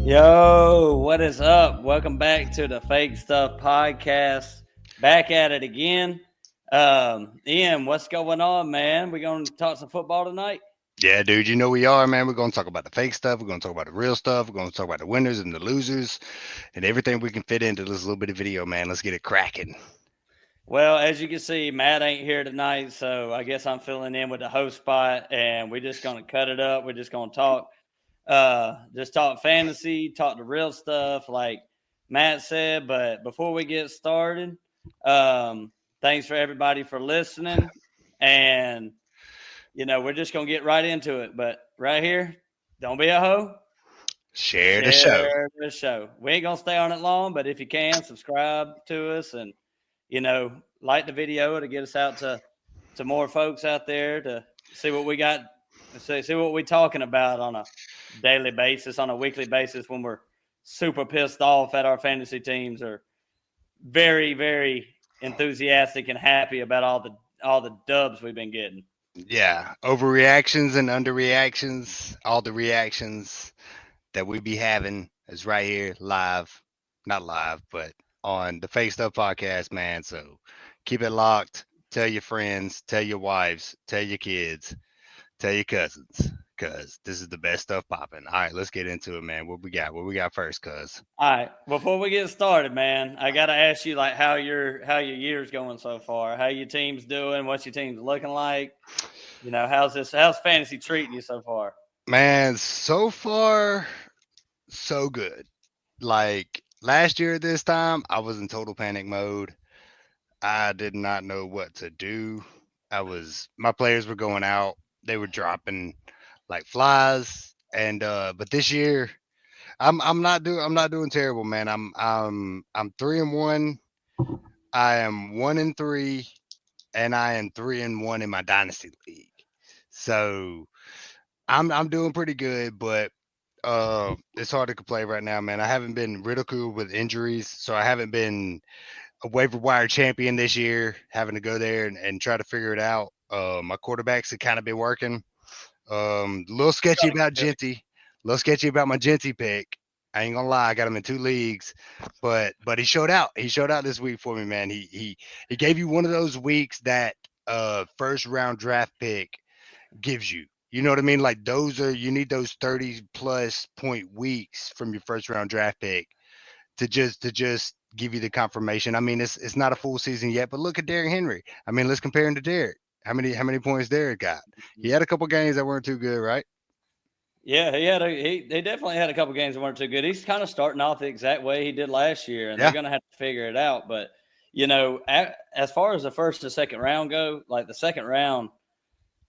Yo, what is up? Welcome back to the Fake Stuff Podcast. Back at it again. Ian, what's going on, man? We going to talk some football tonight? Yeah, dude, you know we are, man. We're going to talk about the fake stuff. We're going to talk about the real stuff. We're going to talk about the winners and the losers and everything we can fit into this little bit of video, man. Let's get it cracking. Well, as you can see, Matt ain't here tonight, so I guess I'm filling in with the host spot, and we're just going to cut it up. We're just going to talk. Just talk fantasy, talk the real stuff like Matt said. But before we get started, thanks for everybody for listening. And, we're just going to get right into it. But right here, don't be a hoe. Share the show. The show. We ain't going to stay on it long, but if you can, subscribe to us and, like the video to get us out to more folks out there to see what we got. See what we're talking about on a daily basis, on a weekly basis when we're super pissed off at our fantasy teams or very, very enthusiastic and happy about all the dubs we've been getting. Yeah, overreactions and underreactions, all the reactions that we be having is right here live. Not live, but on the Fake Stuff Podcast, man. So keep it locked. Tell your friends, tell your wives, tell your kids. Tell your cousins, cuz this is the best stuff popping. All right, let's get into it, man. What we got first, cuz? All right, before we get started, man, I gotta ask you like how your year's going so far. How your team's doing? What's your team's looking like? How's fantasy treating you so far? Man, so far so good. Like last year at this time, I was in total panic mode. I did not know what to do. My players were going out. They were dropping like flies, and but this year I'm not doing terrible, man. I'm 3-1. I am 1-3, and I am 3-1 in my dynasty league. So I'm doing pretty good, but it's hard to complain right now, man. I haven't been ridiculed with injuries, so I haven't been a waiver wire champion this year, having to go there and try to figure it out. My quarterbacks have kind of been working. A little sketchy about Genty. A little sketchy about my Genty pick. I ain't gonna lie, I got him in 2 leagues, but he showed out. He showed out this week for me, man. He gave you one of those weeks that first round draft pick gives you. You know what I mean? Like you need those 30 plus point weeks from your first round draft pick to just give you the confirmation. I mean, it's not a full season yet, but look at Derrick Henry. I mean, let's compare him to Derrick. How many points Derrick got? He had a couple games that weren't too good, right? Yeah, he definitely had a couple games that weren't too good. He's kind of starting off the exact way he did last year, and they're going to have to figure it out. But as far as the first and second round go, like the second round,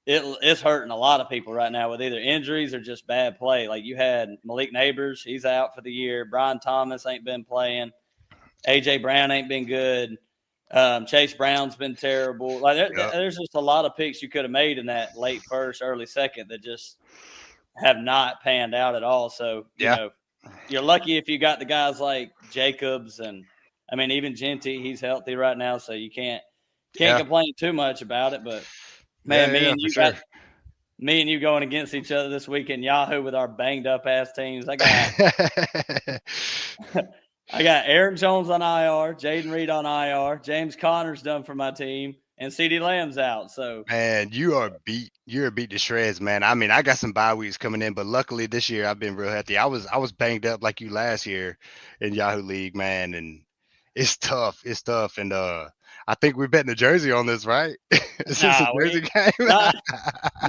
it's hurting a lot of people right now with either injuries or just bad play. Like you had Malik Neighbors, he's out for the year. Brian Thomas ain't been playing. AJ Brown ain't been good. Chase Brown's been terrible. Like there's just a lot of picks you could have made in that late first, early second that just have not panned out at all. So you're lucky if you got the guys like Jacobs and I mean even Genty, he's healthy right now, so you can't complain too much about it. But man, me and you going against each other this week in Yahoo with our banged up ass teams. I got Aaron Jones on IR, Jaden Reed on IR, James Conner's done for my team, and CeeDee Lamb's out. So man, you're beat to shreds, man. I mean, I got some bye weeks coming in, but luckily this year I've been real healthy. I was banged up like you last year in Yahoo League, man, and it's tough. And I think we're betting the jersey on this, right? Is this a jersey game?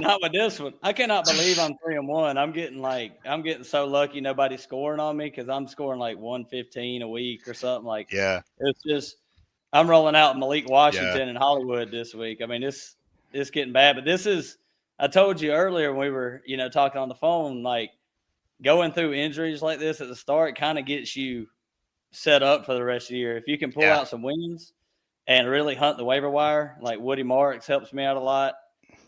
Not with this one. I cannot believe I'm 3-1. I'm getting so lucky nobody's scoring on me because I'm scoring like 115 a week or something. Like it's just I'm rolling out Malik Washington in Hollywood this week. I mean, it's getting bad. But this is I told you earlier when we were talking on the phone, like going through injuries like this at the start kind of gets you set up for the rest of the year. If you can pull out some wins and really hunt the waiver wire, like Woody Marks helps me out a lot.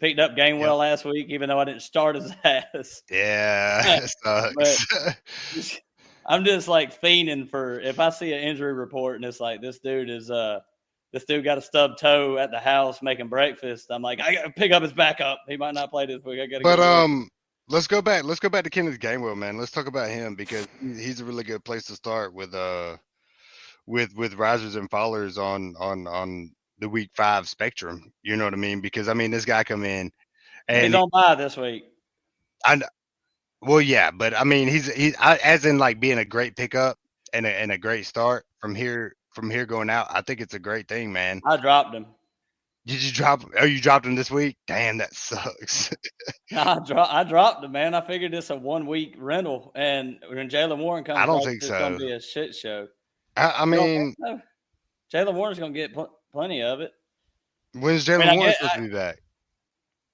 Picked up Gainwell last week, even though I didn't start his ass. Yeah, it But sucks. I'm just like fiending for if I see an injury report and it's like this dude got a stub toe at the house making breakfast. I'm like, I gotta pick up his backup. He might not play this week. I gotta But get him. let's go back. Let's go back to Kenneth Gainwell, man. Let's talk about him because he's a really good place to start with risers and fallers on the week 5 spectrum. You know what I mean? Because I mean, this guy come in He's and on bye this week. well, yeah, but I mean, as in like being a great pickup and a great start from here going out. I think it's a great thing, man. I dropped him. Did you drop? Oh, you dropped him this week? Damn, that sucks. I dropped him, man. I figured it's a 1 week rental, and when Jaylen Warren comes I don't back, think it's so. going to be a shit show. I mean, so? Jaylen Warren's going to get plenty of it. When's Jaylen Warren supposed to be back?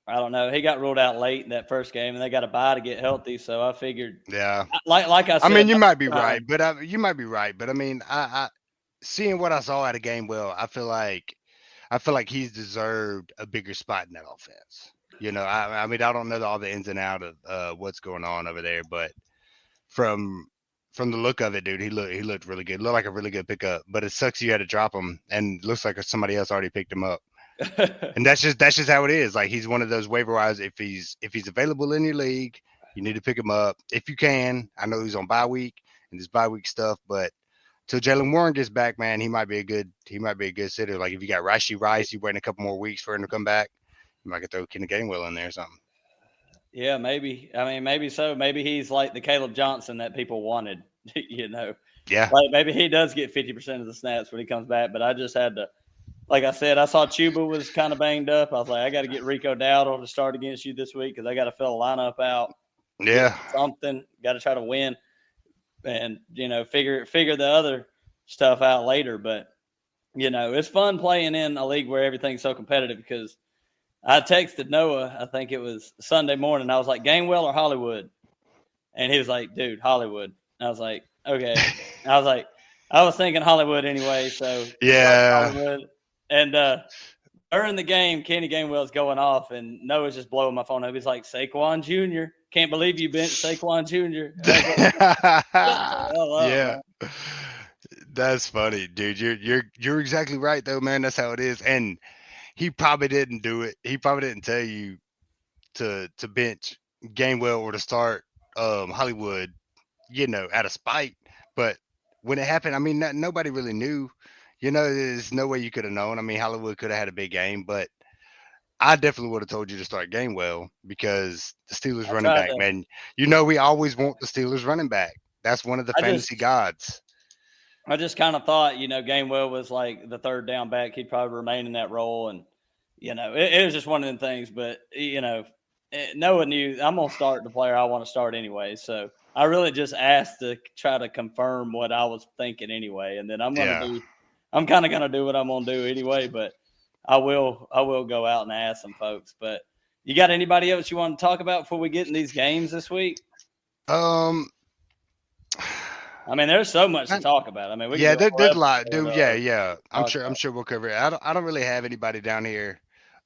I don't know. He got ruled out late in that first game, and they got a bye to get healthy. So I figured, yeah, like I said, I mean, you might be right, but I mean, I seeing what I saw out of Gainwell, I feel like he's deserved a bigger spot in that offense. You know, I mean, I don't know all the ins and out of what's going on over there, but from the look of it, dude, he looked really good. Looked like a really good pickup, but it sucks you had to drop him, and looks like somebody else already picked him up. And that's just how it is. Like he's one of those waiver wires. If he's available in your league, you need to pick him up if you can. I know he's on bye week and this bye week stuff, but till Jaylen Warren gets back, man, he might be a good sitter. Like if you got Rashee Rice, you waiting a couple more weeks for him to come back. You might get throw Kenny Gainwell in there or something. Yeah, maybe. I mean, maybe so. Maybe he's like the Caleb Johnson that people wanted. You know. Yeah. Like maybe he does get 50% of the snaps when he comes back, but I just had to. Like I said, I saw Chuba was kind of banged up. I was like, I got to get Rico Dowdle to start against you this week because I got to fill a lineup out. Yeah. Something. Got to try to win and, figure the other stuff out later. But, it's fun playing in a league where everything's so competitive because I texted Noah, I think it was Sunday morning. I was like, Gainwell or Hollywood? And he was like, dude, Hollywood. And I was like, okay. I was thinking Hollywood anyway. So, yeah. Hollywood. And during the game, Kenny Gainwell's going off, and Noah's just blowing my phone up. He's like, Saquon Jr. Can't believe you benched Saquon Jr. Yeah. That's funny, dude. You're exactly right, though, man. That's how it is. And he probably didn't do it. He probably didn't tell you to bench Gainwell or to start Hollywood, out of spite. But when it happened, I mean, nobody really knew. There's no way you could have known. I mean, Hollywood could have had a big game, but I definitely would have told you to start Gainwell because the Steelers running back, man. We always want the Steelers running back. That's one of the fantasy gods. I just kind of thought, Gainwell was like the third down back. He'd probably remain in that role. And, it was just one of them things. But, Noah knew I'm going to start the player I want to start anyway. So I really just asked to try to confirm what I was thinking anyway. And then I'm kind of going to do what I'm going to do anyway, but I will go out and ask some folks. But you got anybody else you want to talk about before we get in these games this week? I mean, there's so much to talk about. I mean, there's a lot, dude. Yeah. I'm sure we'll cover it. I don't really have anybody down here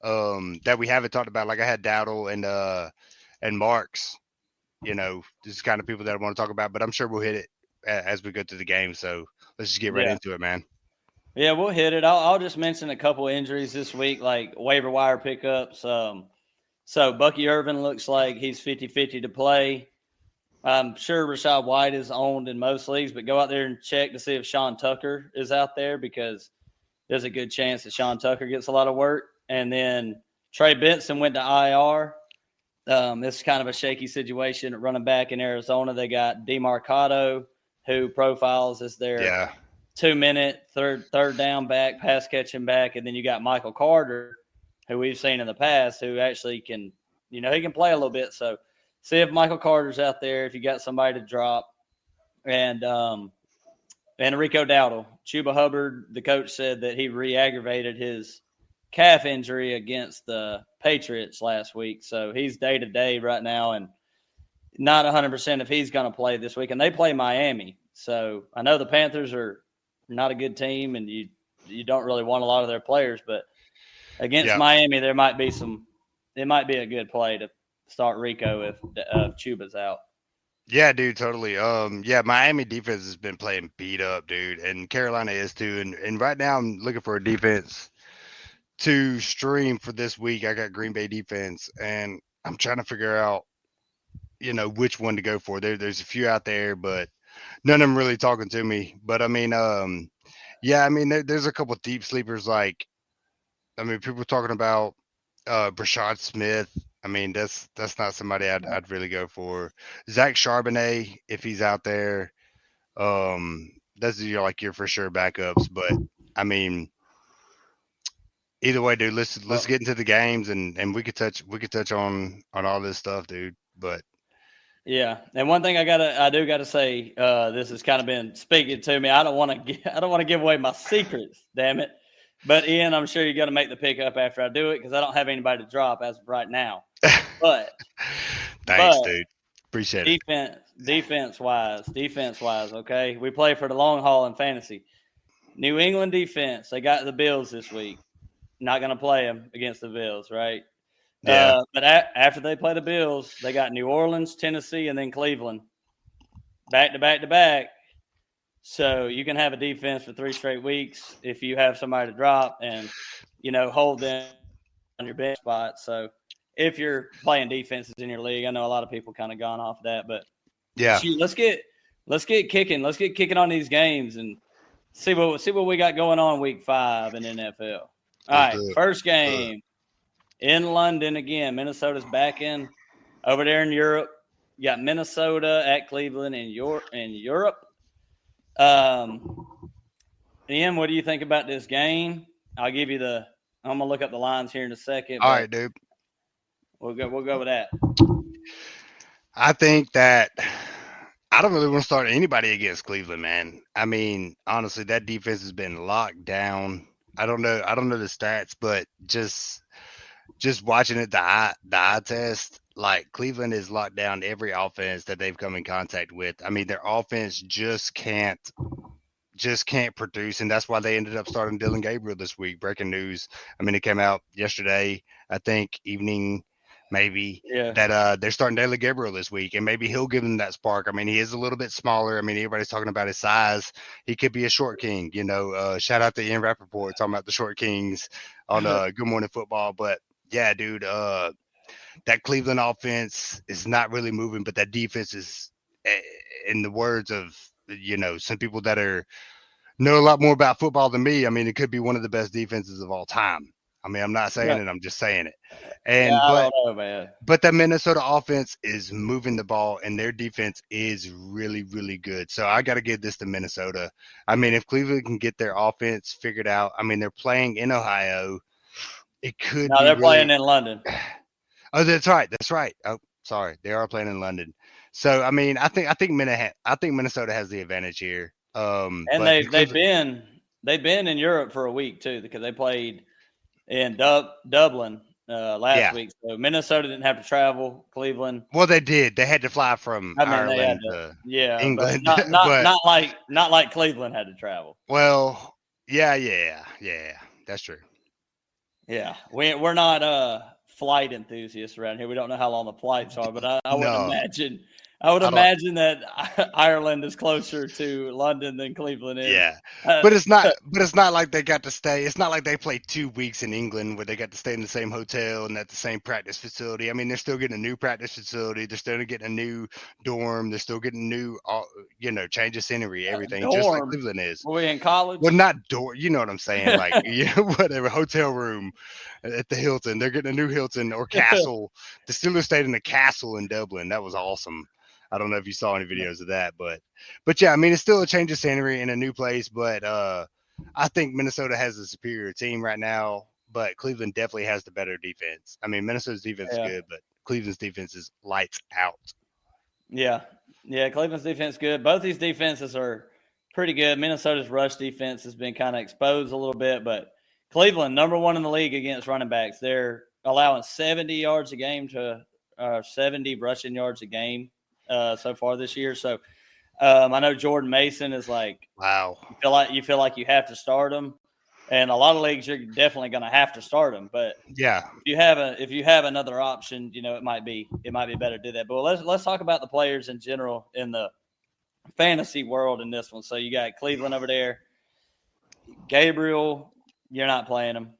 that we haven't talked about. Like I had Dowdle and Marks. This is kind of people that I want to talk about, but I'm sure we'll hit it as we go through the game. So let's just get right into it, man. Yeah, we'll hit it. I'll just mention a couple injuries this week, like waiver wire pickups. So Bucky Irvin looks like he's 50-50 to play. I'm sure Rachaad White is owned in most leagues, but go out there and check to see if Sean Tucker is out there because there's a good chance that Sean Tucker gets a lot of work. And then Trey Benson went to IR. This is kind of a shaky situation at running back in Arizona. They got DeMarcado, who profiles as their 2-minute third down back, pass catching back. And then you got Michael Carter, who we've seen in the past, who actually can, he can play a little bit. So see if Michael Carter's out there, if you got somebody to drop. And Rico Dowdle. Chuba Hubbard, the coach, said that he re-aggravated his calf injury against the Patriots last week. So he's day-to-day right now and not 100% if he's going to play this week. And they play Miami. So I know the Panthers are not a good team and you don't really want a lot of their players. But against Miami, there might be some it might be a good play to start Rico if Chuba's out. Yeah, dude, totally. Yeah, Miami defense has been playing beat up, dude, and Carolina is too. And right now, I'm looking for a defense to stream for this week. I got Green Bay defense, and I'm trying to figure out, which one to go for. There's a few out there, but none of them really talking to me. But I mean, yeah, I mean, there's a couple deep sleepers. Like, I mean, people talking about Brashad Smith. I mean, that's not somebody I'd really go for. Zach Charbonnet, if he's out there, that's your for sure backups. But I mean, either way, dude, let's get into the games and we could touch on all this stuff, dude. But yeah, and one thing I do gotta say, this has kind of been speaking to me. I don't want to give away my secrets, damn it. But Ian, I'm sure you're gonna make the pick up after I do it because I don't have anybody to drop as of right now. But thanks, dude. Appreciate it. Defense wise, okay. We play for the long haul in fantasy. New England defense, they got the Bills this week. Not gonna play them against the Bills, right? Yeah. But after they play the Bills, they got New Orleans, Tennessee, and then Cleveland. Back to back to back. So you can have a defense for 3 straight weeks if you have somebody to drop and, hold them on your bench spot. So if you're playing defenses in your league, I know a lot of people kind of gone off that, but yeah, shoot, let's get kicking. Let's get kicking on these games and see what we got going on week 5 in NFL. All right, first game in London again. Minnesota's back in over there in Europe. You got Minnesota at Cleveland in Europe. Ian, what do you think about this game? I'm gonna look up the lines here in a second. All right, dude. We'll go with that. I think that I don't really want to start anybody against Cleveland, man. I mean, honestly, that defense has been locked down. I don't know the stats, but just watching it, the eye test, like Cleveland is locked down every offense that they've come in contact with. I mean, their offense just can't produce, and that's why they ended up starting Dylan Gabriel this week. Breaking news. I mean, it came out yesterday, I think, evening, maybe, that they're starting Dylan Gabriel this week, and maybe he'll give them that spark. I mean, he is a little bit smaller. I mean, everybody's talking about his size. He could be a short king, shout out to Ian Rappaport talking about the short kings on Good Morning Football. But yeah, dude, that Cleveland offense is not really moving, but that defense is, in the words of, some people that know a lot more about football than me, I mean, it could be one of the best defenses of all time. I mean, I'm not saying it, I'm just saying it. And I don't know, man. But the Minnesota offense is moving the ball, and their defense is really, really good. So I got to give this to Minnesota. I mean, if Cleveland can get their offense figured out, I mean, they're playing in Ohio. It could be. No, they're playing in London. Oh, that's right. Oh, sorry, they are playing in London. So I mean, I think Minnesota has the advantage here. And they've been in Europe for a week too, because they played in Dublin last week. So Minnesota didn't have to travel. Cleveland. Well, they did. They had to fly from Ireland to England. But not like Cleveland had to travel. Well, yeah. That's true. Yeah, we're not flight enthusiasts around here. We don't know how long the flights are, but I would imagine. I would imagine that Ireland is closer to London than Cleveland is. Yeah, but it's not. But it's not like they got to stay. It's not like they played 2 weeks in England where they got to stay in the same hotel and at the same practice facility. I mean, they're still getting a new practice facility. They're still getting a new dorm. They're still getting new, change of scenery, everything, just like Cleveland is. Were we in college? Well, not dorm. You know what I'm saying? Like, whatever, hotel room at the Hilton. They're getting a new Hilton or castle. The Steelers stayed in the castle in Dublin. That was awesome. I don't know if you saw any videos of that, but yeah, I mean, it's still a change of scenery in a new place, but I think Minnesota has a superior team right now, but Cleveland definitely has the better defense. I mean, Minnesota's defense is good, but Cleveland's defense is lights out. Yeah, Cleveland's defense is good. Both these defenses are pretty good. Minnesota's rush defense has been kind of exposed a little bit, but Cleveland, number 1 in the league against running backs. They're allowing 70 yards a game to 70 rushing yards a game. So far this year. So I know Jordan Mason is like, wow. You feel like you have to start him. And a lot of leagues, you're definitely going to have to start him. But Yeah. if you have another option, it might be better to do that. But let's talk about the players in general in the fantasy world in this one. So you got Cleveland over there. Gabriel, you're not playing him.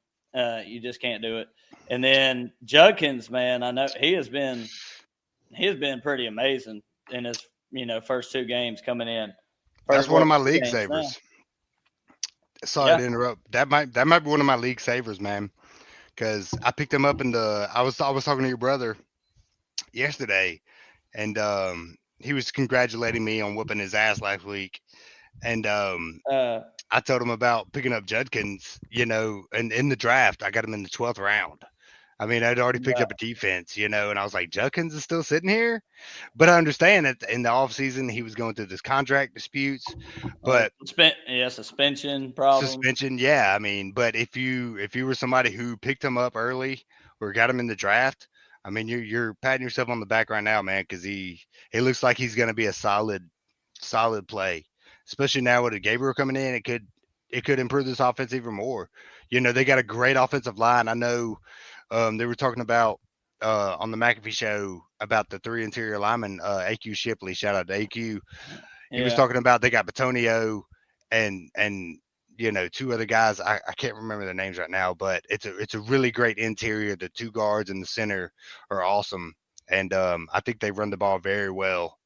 You just can't do it. And then Judkins, man, I know he has been pretty amazing in his first two games coming in. That's one of my Two league games now. savers. Sorry to interrupt. That might be one of my league savers, man. Because I picked him up I was talking to your brother yesterday, and he was congratulating me on whooping his ass last week, and I told him about picking up Judkins, and in the draft I got him in the 12th round. I mean, I'd already picked up a defense, and I was like, Judkins is still sitting here. But I understand that in the offseason he was going through this contract disputes, but suspension problem. Suspension, yeah. I mean, but if you were somebody who picked him up early or got him in the draft, I mean, you're patting yourself on the back right now, man, because he looks like he's going to be a solid play, especially now with Gabriel coming in. It could improve this offense even more. They got a great offensive line. I know they were talking about on the McAfee show about the three interior linemen, AQ Shipley. Shout out to AQ. He was talking about they got Batonio and two other guys. I can't remember their names right now, but it's a really great interior. The two guards in the center are awesome, and I think they run the ball very well.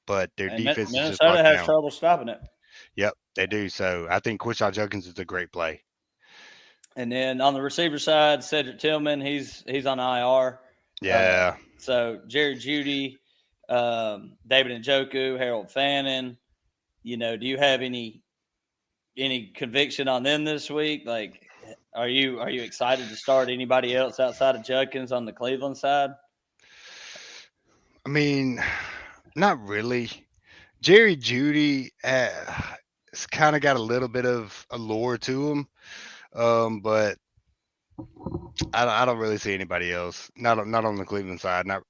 But their defense is just Minnesota has trouble stopping it. Yep, they do. So I think Quishon Judkins is a great play. And then on the receiver side, Cedric Tillman, he's on IR. Yeah. So Jerry Jeudy, David Njoku, Harold Fannin. Do you have any conviction on them this week? Like, are you excited to start anybody else outside of Judkins on the Cleveland side? I mean, not really. Jerry Jeudy has kind of got a little bit of allure to him. But I don't really see anybody else. Not on the Cleveland side. Not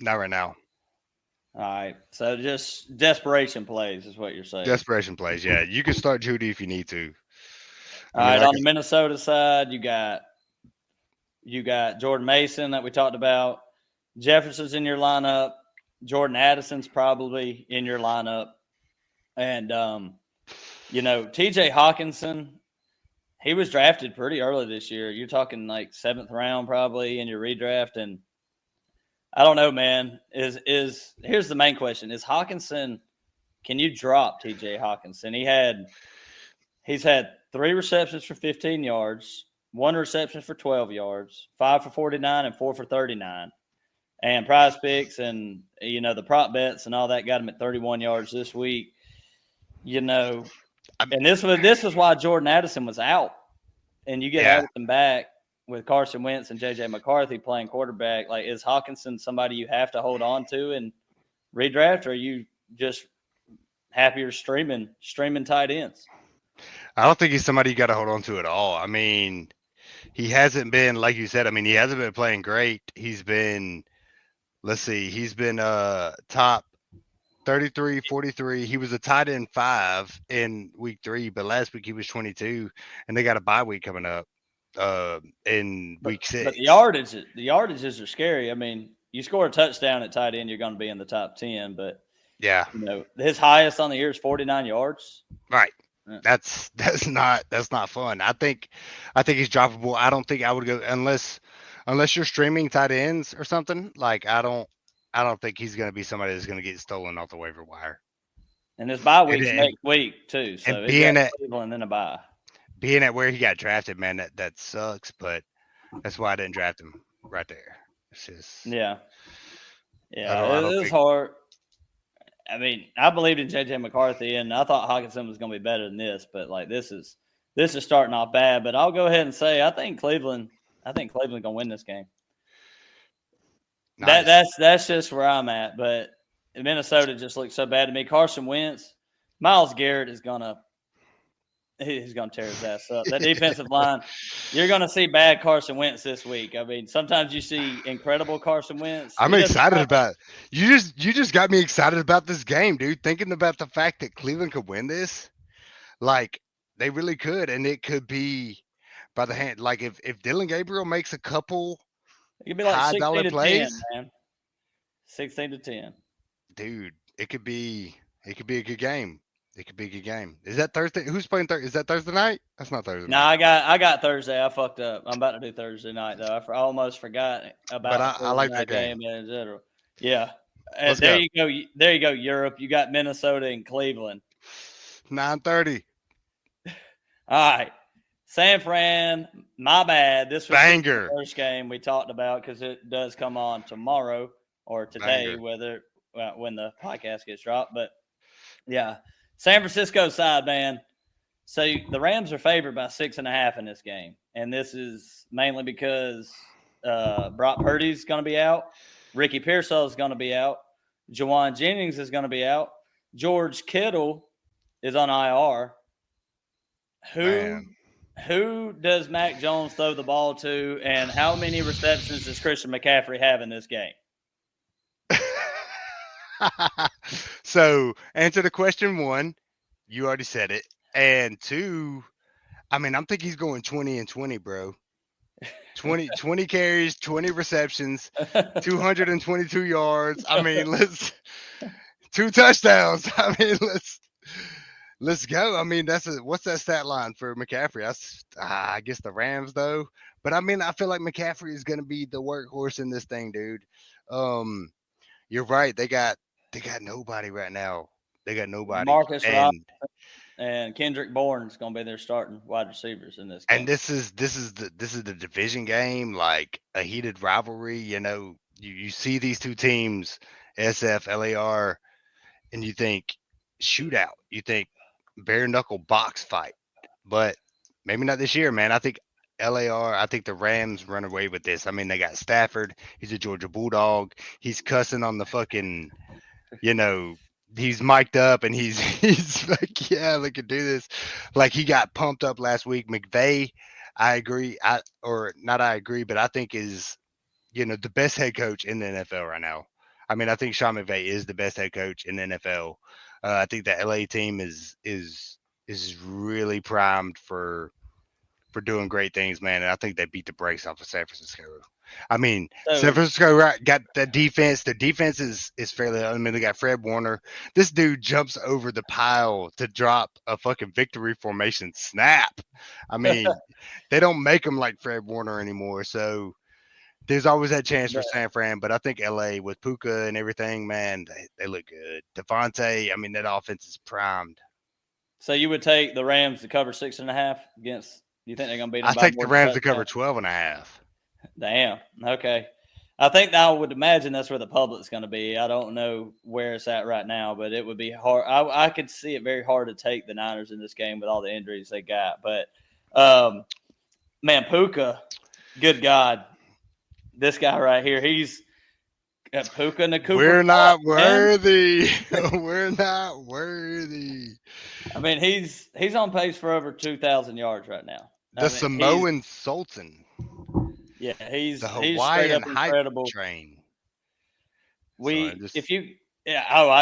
right now. All right. So just desperation plays is what you're saying. Desperation plays. Yeah, you can start Jeudy if you need to. All right. On the Minnesota side, you got Jordan Mason that we talked about. Jefferson's in your lineup. Jordan Addison's probably in your lineup, and T.J. Hawkinson. He was drafted pretty early this year. You're talking like 7th round probably in your redraft. And I don't know, man. Here's the main question. Is Hawkinson – can you drop T.J. Hawkinson? He's had 3 receptions for 15 yards, 1 reception for 12 yards, 5 for 49 and 4 for 39. And Prize Picks and, the prop bets and all that got him at 31 yards this week. And this was why Jordan Addison was out, and you get Addison back with Carson Wentz and J.J. McCarthy playing quarterback. Like, is Hawkinson somebody you have to hold on to and redraft, or are you just happier streaming tight ends? I don't think he's somebody you got to hold on to at all. I mean, he hasn't been, like you said. I mean, he hasn't been playing great. He's been, top 33, 43. He was a tight end 5 in week 3, but last week he was 22, and they got a bye week coming up in week 6. But the yardages are scary. I mean, you score a touchdown at tight end, you're going to be in the top 10. But yeah, his highest on the year is 49 yards. Right. Yeah. That's not fun. I think he's droppable. I don't think I would go unless you're streaming tight ends or something. Like I don't think he's going to be somebody that's going to get stolen off the waiver wire. And his bye week's next week too. So and being at Cleveland and then a bye. Being at where he got drafted, man, that sucks. But that's why I didn't draft him right there. It's just yeah. It was hard. I mean, I believed in J.J. McCarthy, and I thought Hawkinson was going to be better than this. But like this is starting off bad. But I'll go ahead and say I think Cleveland's going to win this game. Nice. That's just where I'm at. But Minnesota just looks so bad to me. Carson Wentz, Myles Garrett he's gonna tear his ass up. That defensive line, you're gonna see bad Carson Wentz this week. I mean, sometimes you see incredible Carson Wentz. I'm excited about it. You just got me excited about this game, dude. Thinking about the fact that Cleveland could win this, like They really could, and it could be by the hand. Like if Dylan Gabriel makes a couple It could be like high 16 dollar to 10, plays, man. 16 to 10. dude, it could be a good game. It could be a good game. Is that Thursday? Who's playing Thursday? Is that Thursday night? That's not Thursday No, night. I got Thursday. I fucked up. I'm about to do Thursday night though. I almost forgot But about the I Thursday like that night game. game in general. Yeah, Let's there go. you go. There you go. Europe. You got Minnesota and Cleveland. 9:30. All right, San Fran. My bad. This was the Banger. first game we talked about because it does come on tomorrow or today, Banger. when the podcast gets dropped. But yeah, San Francisco side, man. So the Rams are favored by 6.5 in this game, and this is mainly because Brock Purdy's going to be out, Ricky Pearsall is going to be out, Jawan Jennings is going to be out, George Kittle is on IR. Who does Mac Jones throw the ball to, and how many receptions does Christian McCaffrey have in this game? So, answer the question one. You already said it. And two, I mean, I'm thinking he's going 20 and 20, bro. 20 carries, 20 receptions, 222 yards. I mean, 2 touchdowns. I mean, let's go. I mean, what's that stat line for McCaffrey? I guess the Rams though. But I mean, I feel like McCaffrey is going to be the workhorse in this thing, dude. You're right. They got nobody right now. They got nobody. Marcus Robinson and Kendrick Bourne's going to be their starting wide receivers in this game. And this is the division game, like a heated rivalry. You know, you see these two teams, SF, LAR, and you think shootout. You think bare knuckle box fight. But maybe not this year, man. I think LAR, I think the Rams run away with this. I mean, they got Stafford. He's a Georgia Bulldog. He's cussing on the fucking, he's mic'd up and he's like, yeah, they could do this. Like he got pumped up last week. McVay, I agree. I think is, the best head coach in the NFL right now. I mean, I think Sean McVay is the best head coach in the NFL. I think the LA team is really primed for doing great things, man. And I think they beat the brakes off of San Francisco. I mean, San Francisco got that defense. The defense is fairly. I mean, they got Fred Warner. This dude jumps over the pile to drop a fucking victory formation snap. I mean, they don't make them like Fred Warner anymore. So there's always that chance for San Fran. But I think LA with Puka and everything, man, they look good. Devontae, I mean, that offense is primed. So you would take the Rams to cover 6.5 against? Do you think they're going to beat them? I take the Rams to cover 12.5. Damn. Okay. I think I would imagine that's where the public's going to be. I don't know where it's at right now, but it would be hard. I could see it very hard to take the Niners in this game with all the injuries they got. But, man, Puka, good God. This guy right here, he's Puka and the Cooper. We're not worthy. We're not worthy. I mean, he's on pace for over 2,000 yards right now. The Samoan Sultan. Yeah, he's the Hawaiian incredible. Train. I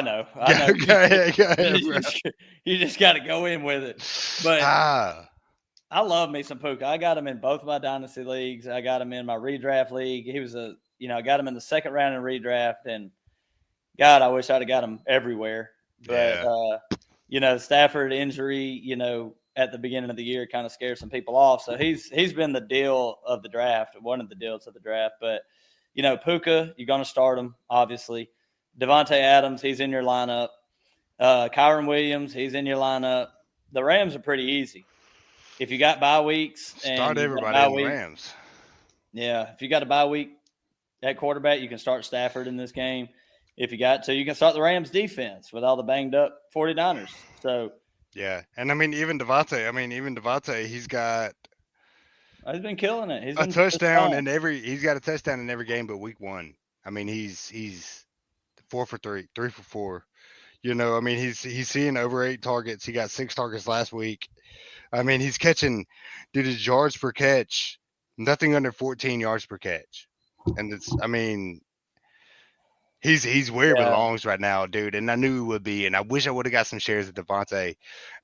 know. Go ahead, you just got to go in with it. But I love me some Puka. I got him in both of my dynasty leagues. I got him in my redraft league. He was I got him in the second round in redraft, and God, I wish I'd have got him everywhere. But Stafford injury, at the beginning of the year kind of scared some people off. So he's been the deal of the draft, one of the deals of the draft. But, Puka, you're going to start him, obviously. Devontae Adams, he's in your lineup. Kyron Williams, he's in your lineup. The Rams are pretty easy. If you got bye weeks. Start everybody in the Rams. Yeah, if you got a bye week at quarterback, you can start Stafford in this game. If you got to, you can start the Rams defense with all the banged up 49ers. So, yeah, and I mean even Devontae, he's been killing it. He's got a touchdown in every game but week 1. I mean he's 4 for 3, 3 for 4. I mean he's seeing over 8 targets. He got 6 targets last week. I mean he's catching, dude, his yards per catch, nothing under 14 yards per catch, and He's where he Yeah, belongs right now, dude. And I knew he would be. And I wish I would have got some shares of Devontae,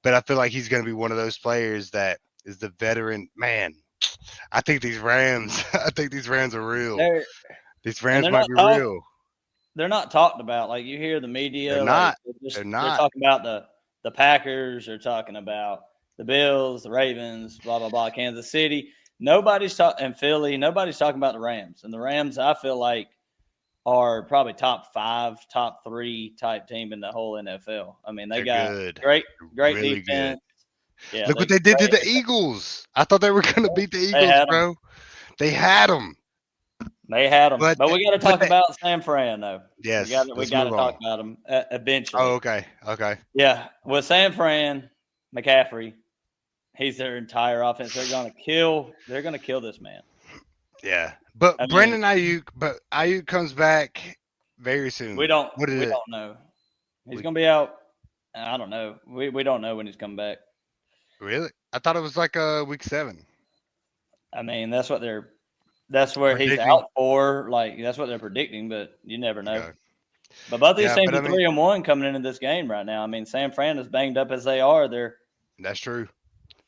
but I feel like he's going to be one of those players that is the veteran. Man, I think these Rams. I think these Rams are real. they're These and Rams might be real. they're not talked about. Like you hear the They're media, like not. They're they're not. talking about the Packers, they're talking about the Bills, the Ravens, blah blah blah, Kansas City. Nobody's talking and Philly. Nobody's talking about the Rams. And the Rams, I feel like, are probably top 5, top 3 type team in the whole NFL. I mean, they They're got good. great Really good. defense. Yeah, Look they what they did to great. the Eagles. I thought they were going to beat the They Eagles, had them. bro. They had them. They had them. But But we got to but talk they, about San Fran though. yes, We let's got to move talk on. about them Oh, eventually. okay. Okay. Yeah, with San Fran, McCaffrey, he's their entire offense. They're gonna kill this man. Yeah. But I mean, Brandon Ayuk comes back very soon. What is we it? don't know. He's We, gonna be out. I don't know. We don't know when he's coming back. really? I thought it was like week 7. I mean, that's where he's Predicting. out for. Like that's what they're predicting, but you never know. Okay. But both these Yeah, teams but I are mean, 3-1 coming into this game right now. I mean, San Fran is banged up as they are. that's true.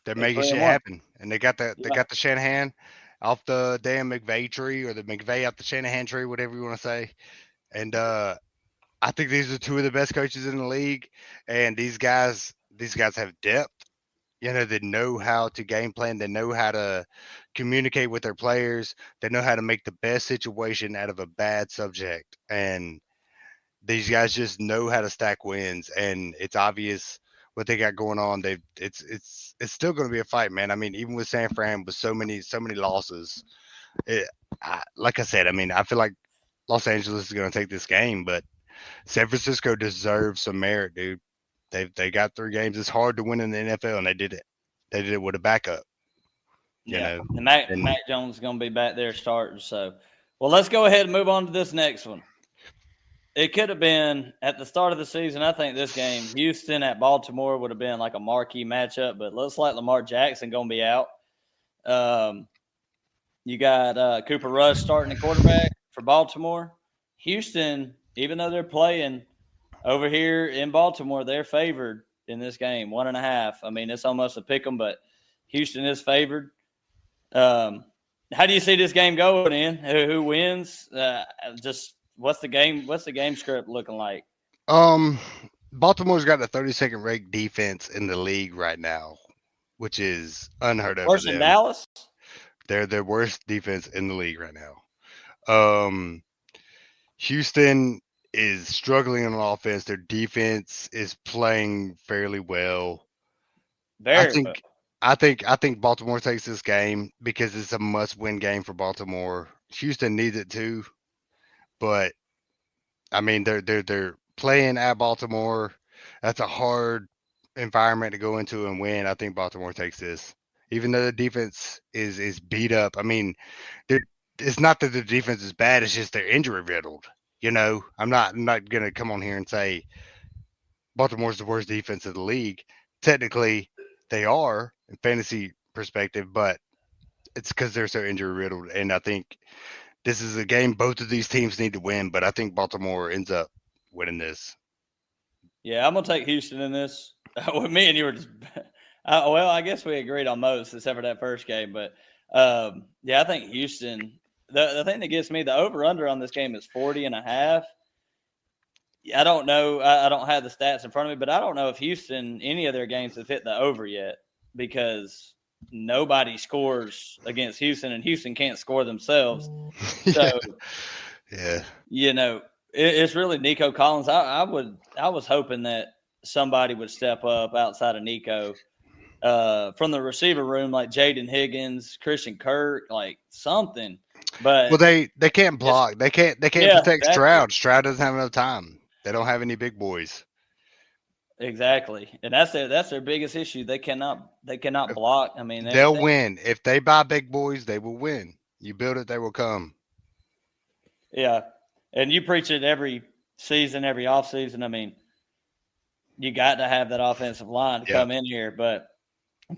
They're They're making three shit and one. happen, and they Yeah, got the Shanahan off the damn McVay tree or the McVay off the Shanahan tree, whatever you want to say. And I think these are two of the best coaches in the league, and these guys have depth. You know, they know how to game plan. They know how to communicate with their players. They know how to make the best situation out of a bad subject. And these guys just know how to stack wins, and it's obvious what they got going on. It's still going to be a fight, man. I mean, even with San Fran with so many losses, like I said, I mean, I feel like Los Angeles is going to take this game, but San Francisco deserves some merit, dude. They got 3 games. It's hard to win in the NFL, and they did it. They did it with a backup, you yeah. know. And And Mac Jones is gonna be back there starting. So, well, let's go ahead and move on to this next one. It could have been at the start of the season. I think this game, Houston at Baltimore, would have been like a marquee matchup. But looks like Lamar Jackson gonna be out. Um, you got Cooper Rush starting the quarterback for Baltimore. Houston, even though they're playing over here in Baltimore, they're favored in this game, 1.5. I mean, it's almost a pick 'em, but Houston is favored. Um, how do you see this game going in? Who wins? Just what's the game? What's the game script looking like? um, Baltimore's got the 32nd ranked defense in the league right now, which is unheard of for Worse than them. Dallas? They're their worst defense in the league right now. Um, Houston is struggling on offense. Their defense is playing fairly well. I Very well. think I think Baltimore takes this game because it's a must-win game for Baltimore. Houston needs it too, but I mean they're playing at Baltimore. That's a hard environment to go into and win. I think Baltimore takes this, even though the defense is beat up. I mean, it's not that the defense is bad; it's just they're injury riddled. You know, I'm not gonna come on here and say Baltimore's the worst defense of the league. Technically, they are in fantasy perspective, but it's because they're so injury riddled. And I think this is a game both of these teams need to win, but I think Baltimore ends up winning this. Yeah, I'm gonna take Houston in this. With me and you were just well, I guess we agreed on most except for that first game. But yeah, I think Houston. The thing that gets me the over under on this game is 40.5. I don't know. I don't have the stats in front of me, but I don't know if Houston any of their games have hit the over yet because nobody scores against Houston, and Houston can't score themselves. yeah, So yeah, you know, it's really Nico Collins. I was hoping that somebody would step up outside of Nico from the receiver room, like Jaden Higgins, Christian Kirk, like something. Well, But they can't it's block. They can't yeah, protect exactly. Stroud. Stroud doesn't have enough time. They don't have any big boys. Exactly, and that's their biggest issue. They cannot block. I mean, They'll win if they buy big boys. They will win. You build it, they will come. yeah, and you preach it every season, every off season. I mean, you got to have that offensive line to Yeah. come in here. But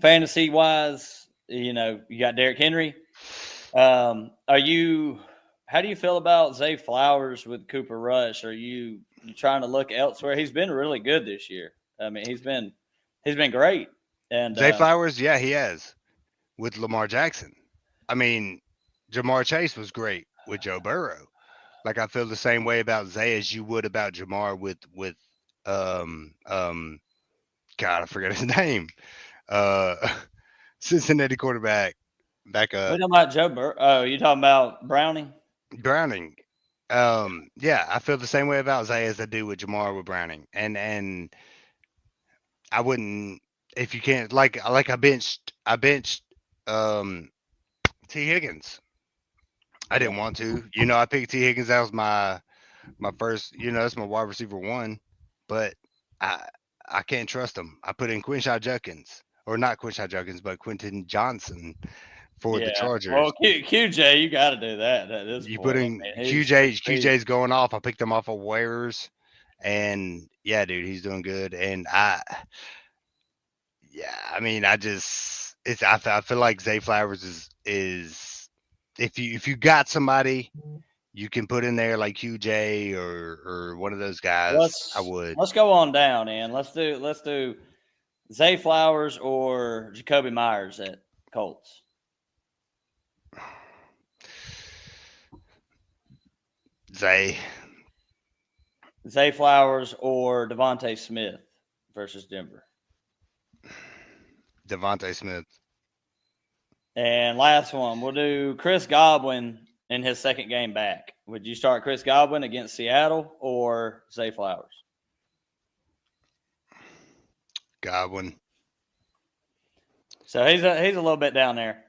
fantasy wise, you know, you got Derrick Henry. Are you? how do you feel about Zay Flowers with Cooper Rush? Are you trying to look elsewhere? He's been really good this year. I mean, he's been great. And Zay Flowers, yeah, he has with Lamar Jackson. I mean, Jamar Chase was great with Joe Burrow. Like I feel the same way about Zay as you would about Jamar with God, I forget his name. Uh, Cincinnati quarterback we're backup talking about Joe Burrow. Oh, you talking about Browning? Browning. Yeah, I feel the same way about Zay as I do with Jamar with Browning, and I wouldn't if you can't like I benched um T Higgins. I Yeah. didn't want to. I picked T Higgins. That was my first. That's my wide receiver one, but I I can't trust him. I put in Quinshon Judkins, or not Quinshon Judkins, but Quentin Johnson for the Yeah. Chargers. Well, QJ, you got to do that at this You put point. in I mean, he's QJ's going off. I picked him off of waivers, and yeah, dude, he's doing good. And I mean, I feel like Zay Flowers is if you got somebody you can put in there like QJ or one of those guys, I would. let's go on down, and let's do Zay Flowers or Jacoby Myers at Colts. Zay Flowers or Devontae Smith versus Denver. Devontae Smith. And last one, we'll do Chris Godwin in his second game back. Would you start Chris Godwin against Seattle or Zay Flowers? Godwin. So he's a little bit down there.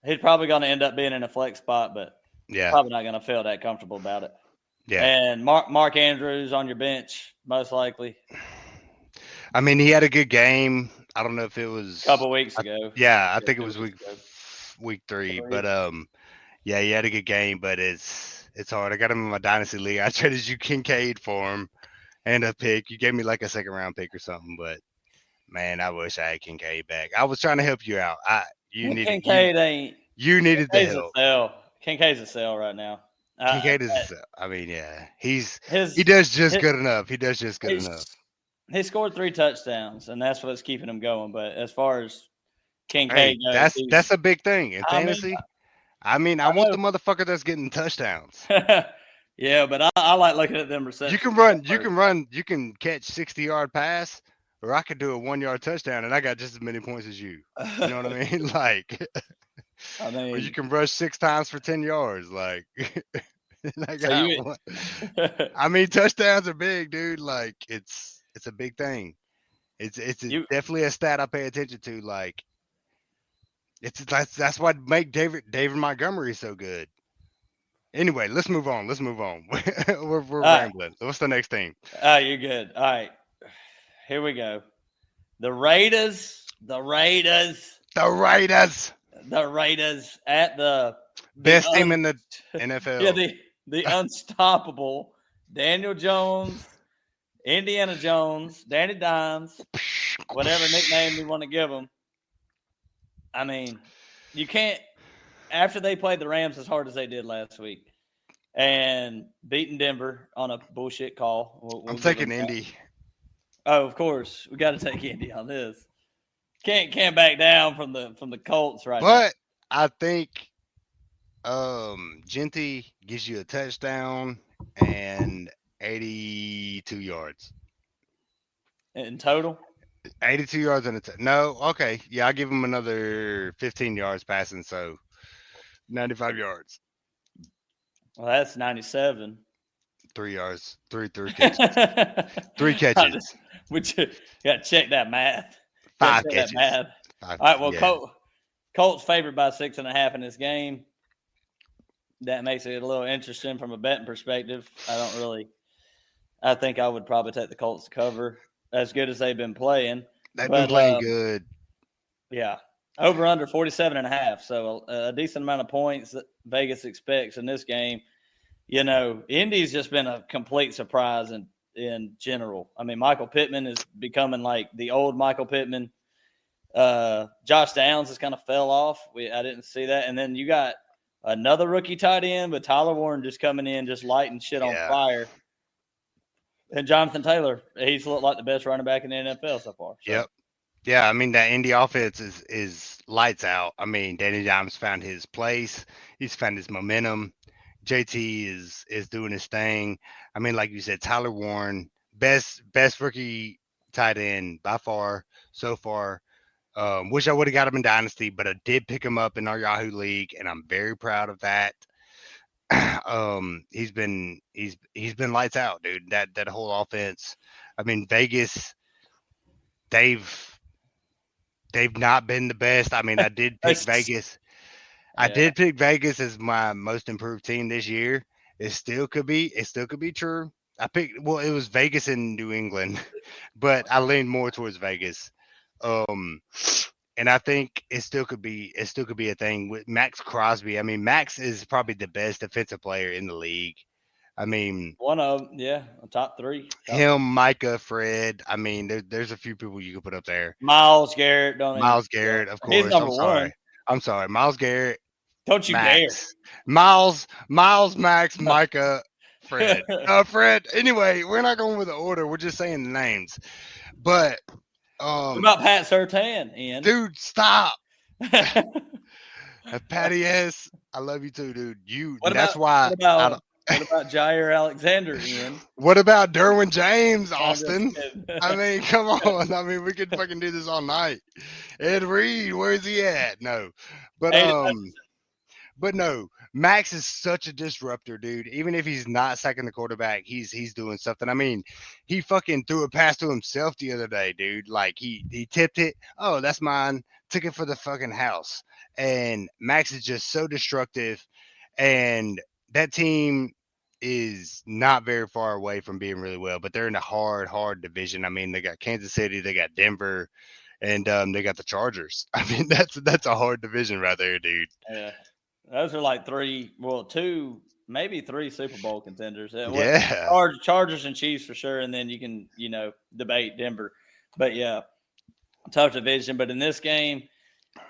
He's probably going to end up being in a flex spot, but Yeah. probably not going to feel that comfortable about it. Yeah. And Mark Andrews on your bench, most likely. I mean, he had a good game. I don't know if it was A couple weeks ago. I think it was week 3. But yeah, he had a good game, but it's hard. I got him in my dynasty league. I traded you Kincaid for him and a pick. You gave me like a second round pick or something, but man, I wish I had Kincaid back. I was trying to help you out. You needed the help. Kincaid's a sell right now. Kincaid is a sell. I mean, yeah, he does just good enough. He does just good enough. He scored 3 touchdowns, and that's what's keeping him going. But as far as Kincaid goes, that's a big thing in fantasy. I want the motherfucker that's getting touchdowns. Yeah, but I like looking at them receptions. You can catch 60-yard pass, or I could do a 1-yard touchdown, and I got just as many points as you. You know what I mean? Like, or you can rush 6 times for 10 yards. Like, I mean, touchdowns are big, dude. Like, it's a big thing. It's definitely a stat I pay attention to. Like, that's what make David Montgomery so good. Anyway, let's move on. We're rambling. What's the next team? You're good. All right, here we go. The Raiders at the best team in the NFL. Yeah, the unstoppable Daniel Jones, Indiana Jones, Danny Dimes, whatever nickname you want to give them. I mean, you can't, after they played the Rams as hard as they did last week and beating Denver on a bullshit call. I'm taking Indy. Oh, of course. We got to take Indy on this. Can't back down from the Colts right now. But I think Genty gives you a touchdown and 82 yards. In total? 82 yards and no, okay. Yeah, I'll give him another 15 yards passing, so 95 yards. Well, that's 97. 3 yards. Three catches. 3 catches. You got to check that math. 5 catches. That math. All right, well, Colts favored by 6.5 in this game. That makes it a little interesting from a betting perspective. I think I would probably take the Colts to cover, as good as they've been playing. They've been playing good. Yeah. Over under 47.5. So a decent amount of points that Vegas expects in this game. You know, Indy's just been a complete surprise in general. I mean, Michael Pittman is becoming like the old Michael Pittman. Josh Downs has kind of fell off. I didn't see that. And then you got another rookie tight end, but Tyler Warren just coming in, just lighting shit on Yeah. fire. And Jonathan Taylor, he's looked like the best running back in the NFL so far. So. Yep. Yeah, I mean that Indy offense is lights out. I mean, Danny Dimes found his place. He's found his momentum. JT is doing his thing. I mean, like you said, Tyler Warren, best rookie tight end by far so far. Wish I would have got him in Dynasty, but I did pick him up in our Yahoo League, and I'm very proud of that. He's been lights out, dude. That whole offense. I mean, Vegas, they've not been the best. I mean, I did pick Vegas. I did pick Vegas as my most improved team this year. It still could be true. It was Vegas and New England, but I leaned more towards Vegas. And I think it still could be a thing with Max Crosby. I mean, Max is probably the best defensive player in the league. I mean, one of them, yeah, top three. Him, Micah, Fred. I mean, there's a few people you could put up there. Myles Garrett, Myles Garrett, of course. He's number one. I'm sorry. Myles Garrett. Don't you Max. Dare. Miles, Max, Micah, Fred. Fred. Anyway, we're not going with the order. We're just saying the names. But what about Pat Surtain, Ian? Dude, stop. Patty S, I love you too, dude. What about Jair Alexander, Ian? What about Derwin James, Austin? I mean, come on. I mean, we could fucking do this all night. Ed Reed, where's he at? No. But no, Max is such a disruptor, dude. Even if he's not sacking the quarterback, he's doing something. I mean, he fucking threw a pass to himself the other day, dude. Like he tipped it. Oh, that's mine. Took it for the fucking house. And Max is just so destructive. And that team is not very far away from being really well, but they're in a hard division. I mean, they got Kansas City, they got Denver, and they got the Chargers. I mean, that's a hard division right there, dude. Yeah. Those are like two, maybe three Super Bowl contenders. Yeah. Chargers and Chiefs for sure, and then you can, debate Denver. But, yeah, tough division. But in this game,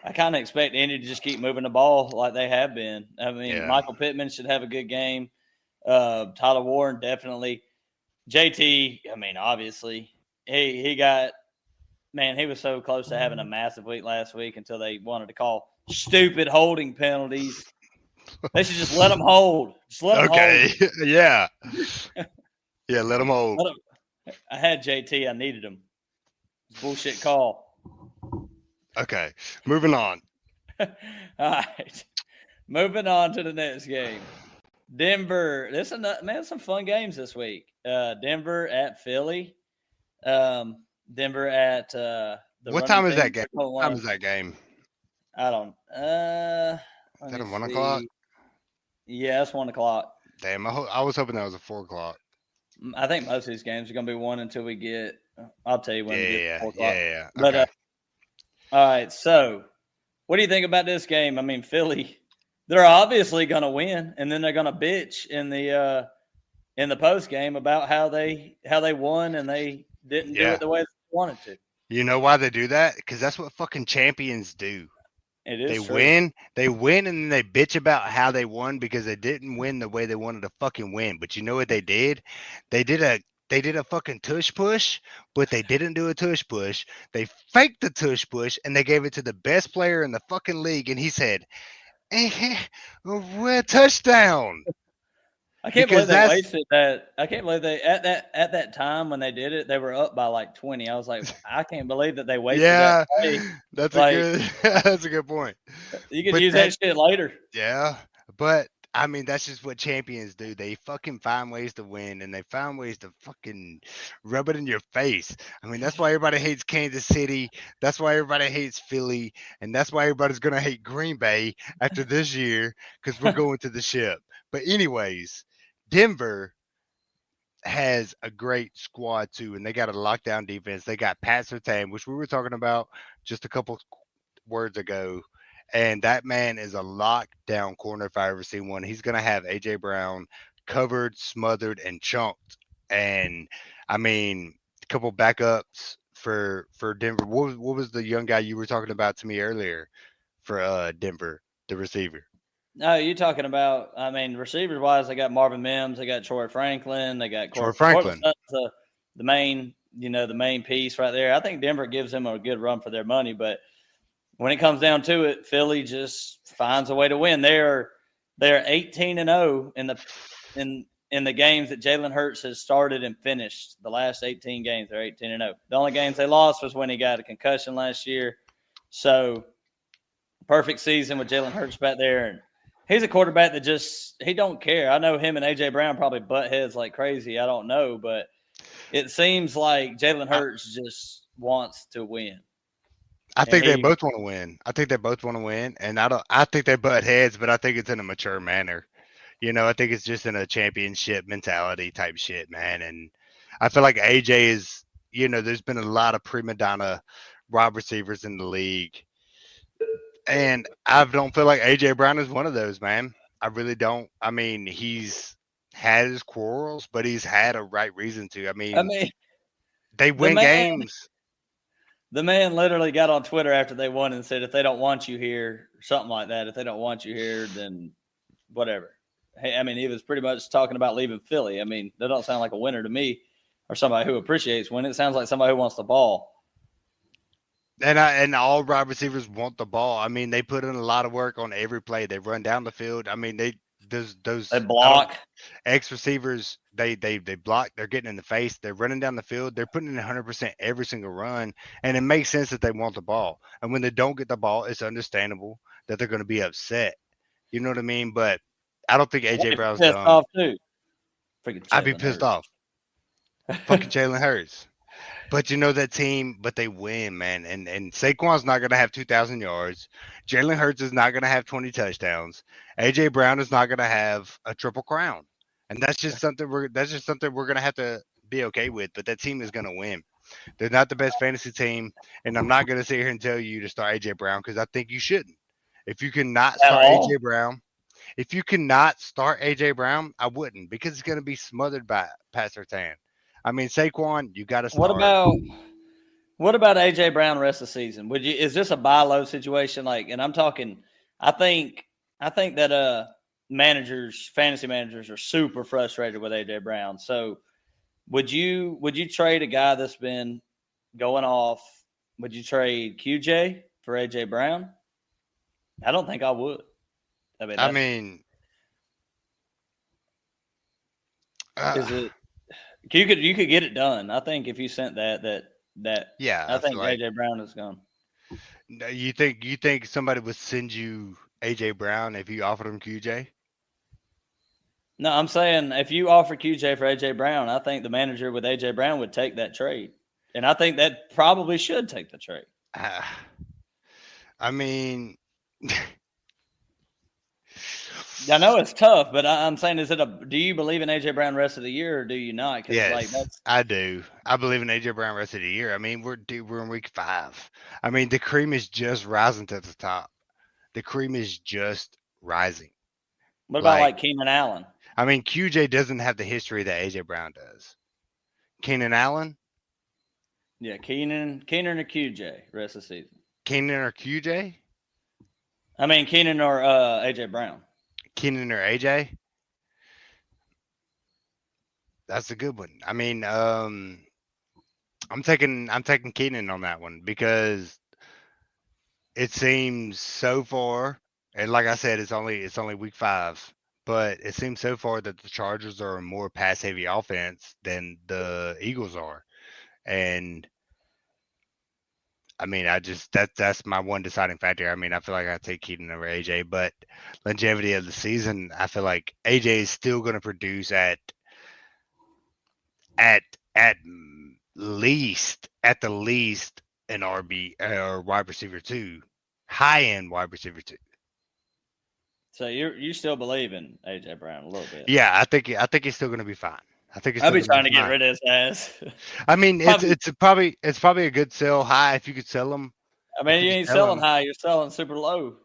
I kind of expect Indy to just keep moving the ball like they have been. I mean, Michael Pittman should have a good game. Tyler Warren, definitely. JT, I mean, obviously, he was so close to having a massive week last week until they wanted to call stupid holding penalties. They should just let them hold. Just let them hold. Yeah. Yeah, let them hold. I had JT. I needed him. It's bullshit call. Okay, moving on. All right. Moving on to the next game. Denver. Some fun games this week. Denver at Philly. Denver at what time is that game? What time is that game? I don't. Is that at 1 o'clock? Yeah, it's 1 o'clock. Damn, I was hoping that was at 4 o'clock. I think most of these games are going to be 1 until we get. I'll tell you when we get to 4 o'clock. Yeah. But all right, so what do you think about this game? I mean, Philly, they're obviously going to win, and then they're going to bitch in the post game about how they won and they didn't do it the way they wanted to. You know why they do that? Because that's what fucking champions do. It is true. They win, and then they bitch about how they won because they didn't win the way they wanted to fucking win. But you know what they did? They did a fucking tush push, but they didn't do a tush push. They faked the tush push, and they gave it to the best player in the fucking league, and he said, we're touchdown. I can't believe they wasted that. I can't believe they at that time when they did it, they were up by like 20. I was like, I can't believe that they wasted that. That's a good point. You could use that shit later. Yeah, but I mean, that's just what champions do. They fucking find ways to win, and they find ways to fucking rub it in your face. I mean, that's why everybody hates Kansas City. That's why everybody hates Philly, and that's why everybody's gonna hate Green Bay after this year because we're going to the ship. But anyways, Denver has a great squad too, and they got a lockdown defense. They got Pat Surtain, which we were talking about just a couple words ago. And that man is a lockdown corner if I ever see one. He's going to have A.J. Brown covered, smothered, and chunked. And, I mean, a couple backups for Denver. What was the young guy you were talking about to me earlier for Denver, the receiver? No, you're talking about. I mean, receivers wise, they got Marvin Mims, they got Troy Franklin, they got Troy Cortland Franklin. Sutton's the main, the main piece right there. I think Denver gives them a good run for their money, but when it comes down to it, Philly just finds a way to win. They're 18-0 in the games that Jalen Hurts has started and finished. The last 18 games, they're 18-0. The only games they lost was when he got a concussion last year. So perfect season with Jalen Hurts back there, and he's a quarterback that he don't care. I know him and AJ Brown probably butt heads like crazy. I don't know, but it seems like Jalen Hurts just wants to win. I And think they both want to win. I think they both want to win, and I don't. I think they butt heads, but I think it's in a mature manner. I think it's just in a championship mentality type shit, man. And I feel like AJ is. There's been a lot of prima donna wide receivers in the league, and I don't feel like AJ Brown is one of those, man. I really don't. I mean, he's had his quarrels, but he's had a right reason to. I I mean, mean, they the win man games. the man literally got on Twitter after they won and said, if they don't want you here, something like that, if they don't want you here, then whatever. Hey, I mean, he was pretty much talking about leaving Philly. I mean, that don't sound like a winner to me or somebody who appreciates winning. It sounds like somebody who wants the ball. And all wide receivers want the ball. I mean, they put in a lot of work on every play. They run down the field. I mean, They those I don't block. ex receivers. They block. They're getting in the face. They're running down the field. They're putting in 100% every single run, and it makes sense that they want the ball. And when they don't get the ball, it's understandable that they're going to be upset. You know what I mean? But I don't think AJ I'd be Brown's pissed dumb. off too. Freaking I'd be Jalen pissed Hurts. off. Fucking Jalen Hurts. But that team, but they win, man. And Saquon's not gonna have 2,000 yards. Jalen Hurts is not gonna have 20 touchdowns. AJ Brown is not gonna have a triple crown. And that's just something we're gonna have to be okay with. But that team is gonna win. They're not the best fantasy team, and I'm not gonna sit here and tell you to start AJ Brown because I think you shouldn't. If you cannot At start all? AJ Brown, if you cannot start AJ Brown, I wouldn't because it's gonna be smothered by Pat Surtain. I mean, Saquon, you got to What start. about what about AJ Brown the rest of the season? Would you is this a buy low situation? Like, and I'm talking I think that fantasy managers are super frustrated with AJ Brown. So would you trade a guy that's been going off? Would you trade QJ for AJ Brown? I don't think I would. I mean, I that's mean, is uh, it. You could get it done. I think if you sent that yeah, I I feel think like AJ Brown is gone. you think somebody would send you AJ Brown if you offered him QJ? No, I'm saying if you offer QJ for AJ Brown, I think the manager with AJ Brown would take that trade, and I think that probably should take the trade. Uh, I mean, I know it's tough, but I'm saying, do you believe in AJ Brown the rest of the year, or do you not? Because like yes, that's I do. I believe in AJ Brown rest of the year. I mean, we're in week 5. I mean, the cream is just rising to the top. The cream is just rising. what about Like, like Keenan Allen? I mean, QJ doesn't have the history that AJ Brown does. Keenan Allen, Yeah, Keenan or QJ rest of the season. Keenan or QJ, I mean Keenan or AJ Brown. Keenan or AJ. That's a good one. I mean, I'm taking Keenan on that one because it seems so far, and like I said, it's only week 5, but it seems so far that the Chargers are a more pass heavy offense than the Eagles are, and I mean, that's my one deciding factor. I mean, I feel like I take Keenan over AJ, but longevity of the season, I feel like AJ is still going to produce at at the least an RB or wide receiver 2, high end wide receiver 2. So you still believe in AJ Brown a little bit? Yeah, I think he's still going to be fine. I think he's I'll still be going to trying be to get fine. rid of his ass. I mean, it's Probably. it's probably a good sell high if you could sell him. I If mean, you you could ain't sell selling him, high; you're selling super low.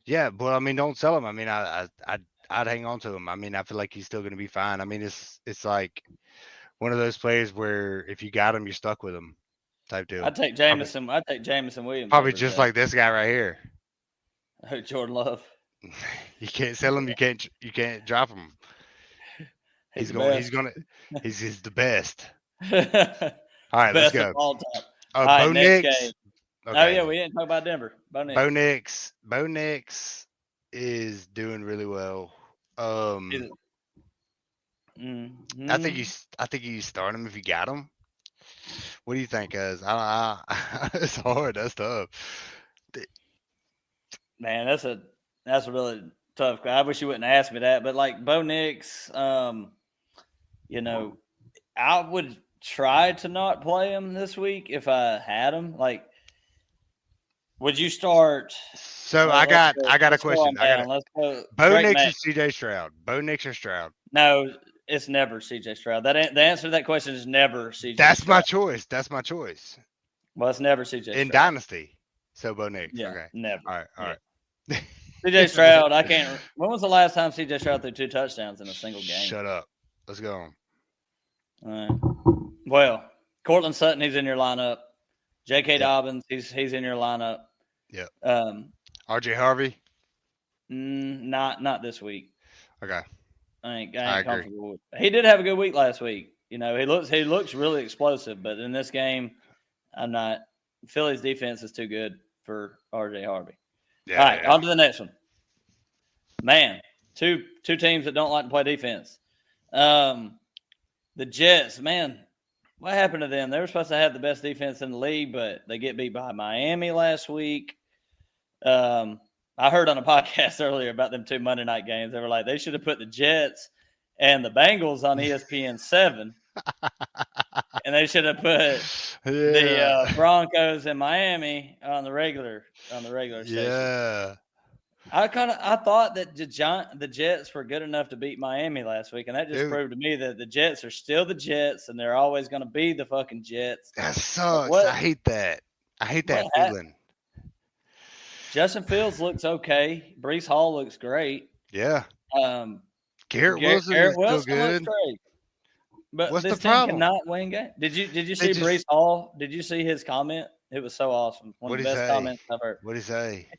yeah. But I mean, don't sell him. I mean, I'd hang on to him. I mean, I feel like he's still going to be fine. I mean, it's like one of those players where if you got him, you're stuck with him, type deal. I'd take Probably Jameson. I'd take Jameson Williams probably over his just ass. like this guy right here. Jordan Love. You can't sell him. You can't drop him. He's He's the going. best. He's the best. All right, let's Best of go. all time. All right, Bo next game. Nix. Oh yeah, Okay, we didn't talk about Denver. Bo Bo Nix. Nix. Bo Nix is doing really well. He's- I think mhm. you start him if you got him. What do you think, guys? It's hard. That's tough. Man, that's a really tough. I wish you wouldn't ask me that, but like Bo Nix, you know, I would try to not play him this week if I had him. Like, would you start? So I got a Let's go question. on down. Let's go. Bo Drake Nix May. or CJ Stroud? Bo Nix or Stroud? No, it's never C.J. Stroud. The answer to that question is never C.J. That's my Stroud. choice. That's my choice. Well, it's never C.J. In Stroud. Dynasty. So Bo Nix. Yeah, Okay. never. All right. All Yeah, right. C.J. Stroud. I can't. When was the last time C.J. Stroud threw 2 touchdowns in a single game? Shut up. Let's go. All right. Well, Cortland Sutton, he's in your lineup. J.K. Yep. Dobbins, he's in your lineup. Yep. Um, RJ Harvey. not this week. Okay. I ain't I agree. comfortable with. He did have a good week last week. You know, he looks really explosive, but in this game, I'm not. Philly's defense is too good for RJ Harvey. Yeah. All right, Yeah. on to the next one. Man, two teams that don't like to play defense. The Jets, man, what happened to them? They were supposed to have the best defense in the league, but they get beat by Miami last week. I heard on a podcast earlier about them 2 Monday night games. They were like, they should have put the Jets and the Bengals on ESPN 7, and they should have put the Broncos and Miami on the regular station. Yeah. I thought that the Jets were good enough to beat Miami last week, and that just proved to me that the Jets are still the Jets, and they're always going to be the fucking Jets. That sucks. I hate that. I hate that feeling. Justin Fields looks okay. Brees Hall looks great. Yeah. Garrett Wilson looks good. great. But what's this the team problem? cannot win games. Did you see Brees Hall? Did you see his comment? It was so awesome. One of the best comments I've heard. What did he say?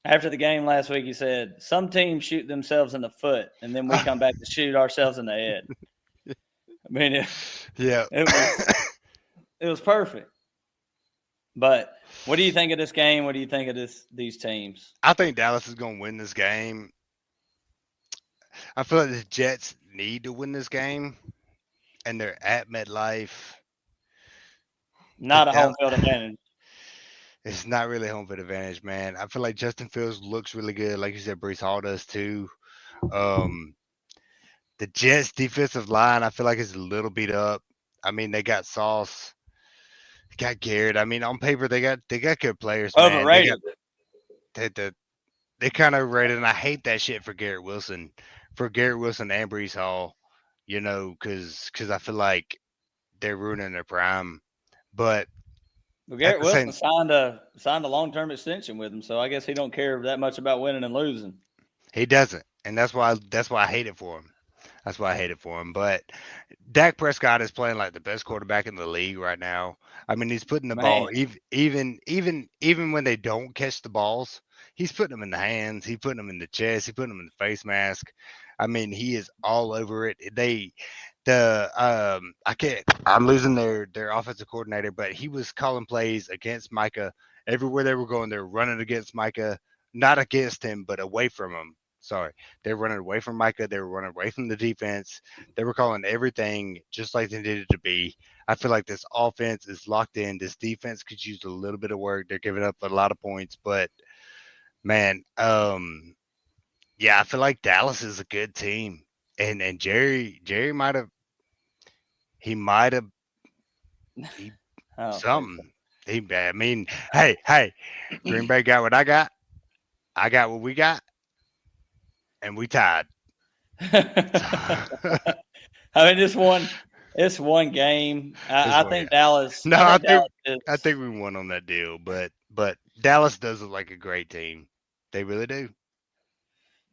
After the game last week, he said, "Some teams shoot themselves in the foot, and then we come back to shoot ourselves in the head." I mean, it was perfect. But what do you think of this game? What do you think of these teams? I think Dallas is going to win this game. I feel like the Jets need to win this game, and they're at MetLife. Not a home field advantage. It's not really home field advantage, man. I feel like Justin Fields looks really good. Like you said, Brees Hall does too. The Jets defensive line, I feel like is a little beat up. I mean, they got Sauce, got Garrett. I mean, on paper they got good players. Overrated. They kind of rated, and I hate that shit for Garrett Wilson and Brees Hall. You know, because I feel like they're ruining their prime. But Garrett Wilson signed a long-term extension with him, so I guess he don't care that much about winning and losing. He doesn't, and that's why I hate it for him. But Dak Prescott is playing like the best quarterback in the league right now. I mean, he's putting the ball even when they don't catch the balls, he's putting them in the hands, he's putting them in the chest, he's putting them in the face mask. I mean, he is all over it. I'm losing their offensive coordinator, but he was calling plays against Micah everywhere they were going. They're running against Micah, not against him, but away from him. Sorry, they were running away from Micah. They were running away from the defense. They were calling everything just like they needed it to be. I feel like this offense is locked in. This defense could use a little bit of work. They're giving up a lot of points, but man, yeah, I feel like Dallas is a good team, and Jerry might have something. I mean, hey, Green Bay got what I got. I got what we got, and we tied. I mean, it's one game. I think Dallas. No, I think we won on that deal, but Dallas does look like a great team. They really do.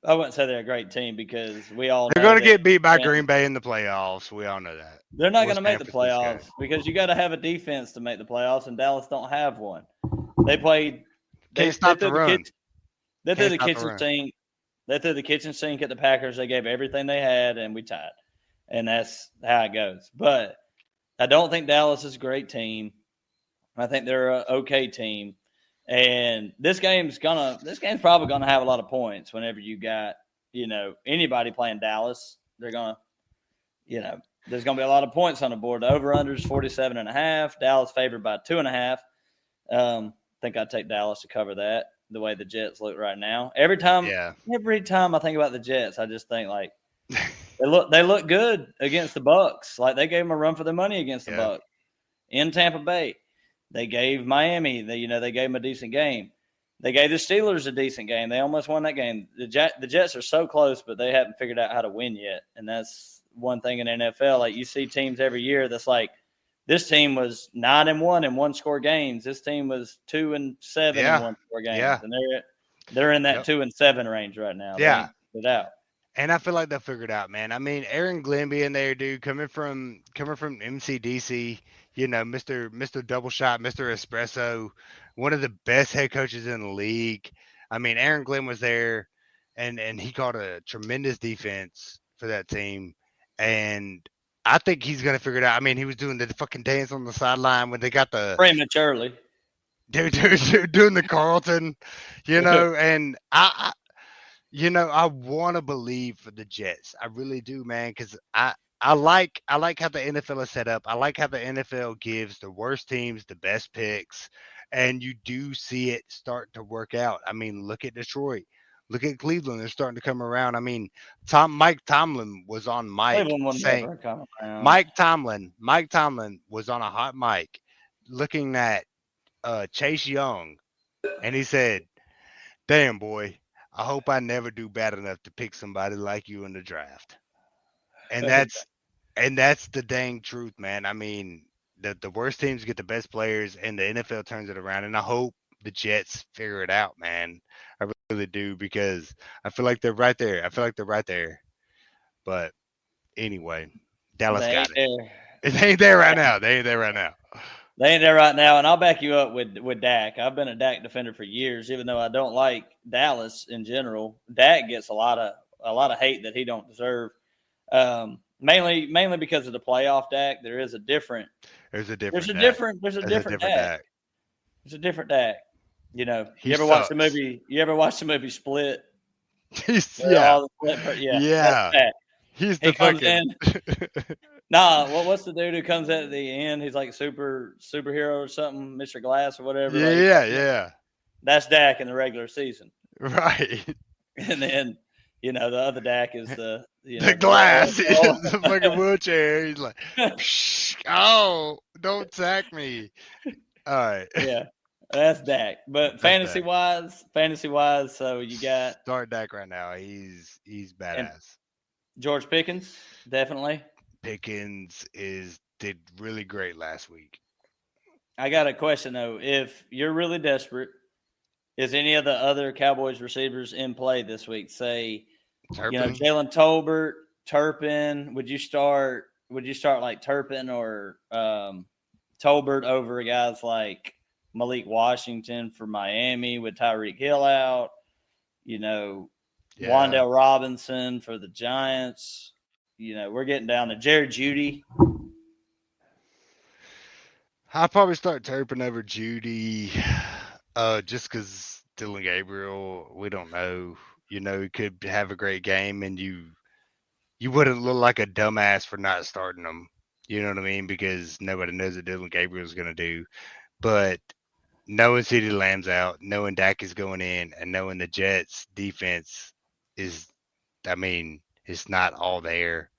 I wouldn't say they're a great team because we all they're going to get beat by Green Bay in the playoffs. We all know that. They're not going to make the playoffs because you got to have a defense to make the playoffs, and Dallas don't have one. They played. Can't stop the run. They threw the kitchen sink. They threw the kitchen sink at the Packers. They gave everything they had, and we tied. And that's how it goes. But I don't think Dallas is a great team. I think they're an okay team. And this game's probably gonna have a lot of points whenever you got, anybody playing Dallas. They're gonna, there's gonna be a lot of points on the board. The over-under is 47.5. Dallas favored by 2.5. I think I'd take Dallas to cover that, the way the Jets look right now. Every time I think about the Jets, I just think like they look good against the Bucks. Like they gave them a run for their money against the Bucks in Tampa Bay. They gave Miami, they gave them a decent game. They gave the Steelers a decent game. They almost won that game. The Jets are so close, but they haven't figured out how to win yet. And that's one thing in NFL. Like you see teams every year that's like, this team was 9-1 in one-score games. This team was 2-7 in one-score games, and they're in that 2-7 range right now. Yeah, it out. And I feel like they'll figure it out, man. I mean, Aaron Glenn being there, dude, coming from MCDC, Mr. Double Shot, Mr. Espresso, one of the best head coaches in the league. I mean, Aaron Glenn was there, and he called a tremendous defense for that team, and I think he's gonna figure it out. I mean, he was doing the fucking dance on the sideline when they got the prematurely, dude, doing the Carlton, and I want to believe for the Jets. I really do, man, because I like how the NFL is set up. I like how the NFL gives the worst teams the best picks, and you do see it start to work out. I mean, look at Detroit. Look at Cleveland. They're starting to come around. I mean, Mike Tomlin was on Mike saying Mike Tomlin was on a hot mic looking at Chase Young, and he said, "Damn, boy, I hope I never do bad enough to pick somebody like you in the draft." And that's the dang truth, man. I mean, the worst teams get the best players, and the NFL turns it around. And I hope the Jets figure it out, man. I really do, because I feel like they're right there. But anyway, Dallas got it. They ain't there right now. They ain't there right now. And I'll back you up with Dak. I've been a Dak defender for years, even though I don't like Dallas in general. Dak gets a lot of hate that he don't deserve. Mainly because of the playoff Dak. There's a different Dak. There's a different Dak. You ever watch the movie Split? Yeah. He's the fucking. What's the dude who comes at the end? He's like a superhero or something, Mr. Glass or whatever. Yeah. That's Dak in the regular season, right? And then the other Dak is the glass, the fucking wheelchair. He's like, oh, don't sack me. All right. Yeah, that's Dak. But fantasy wise, so you got start Dak right now. He's badass. George Pickens, definitely. Pickens did really great last week. I got a question though. If you're really desperate, is any of the other Cowboys receivers in play this week? Say, Turpin? Jalen Tolbert, Turpin. Would you start like Turpin or Tolbert over guys like Malik Washington for Miami with Tyreek Hill out? Wan'Dale Robinson for the Giants. We're getting down to Jared Jeudy. I'll probably start Turpin over Jeudy, just because Dylan Gabriel, we don't know. He could have a great game, and you wouldn't look like a dumbass for not starting him. You know what I mean? Because nobody knows what Dylan Gabriel is going to do. But knowing CeeDee Lamb's out, knowing Dak is going in, and knowing the Jets' defense it's not all there.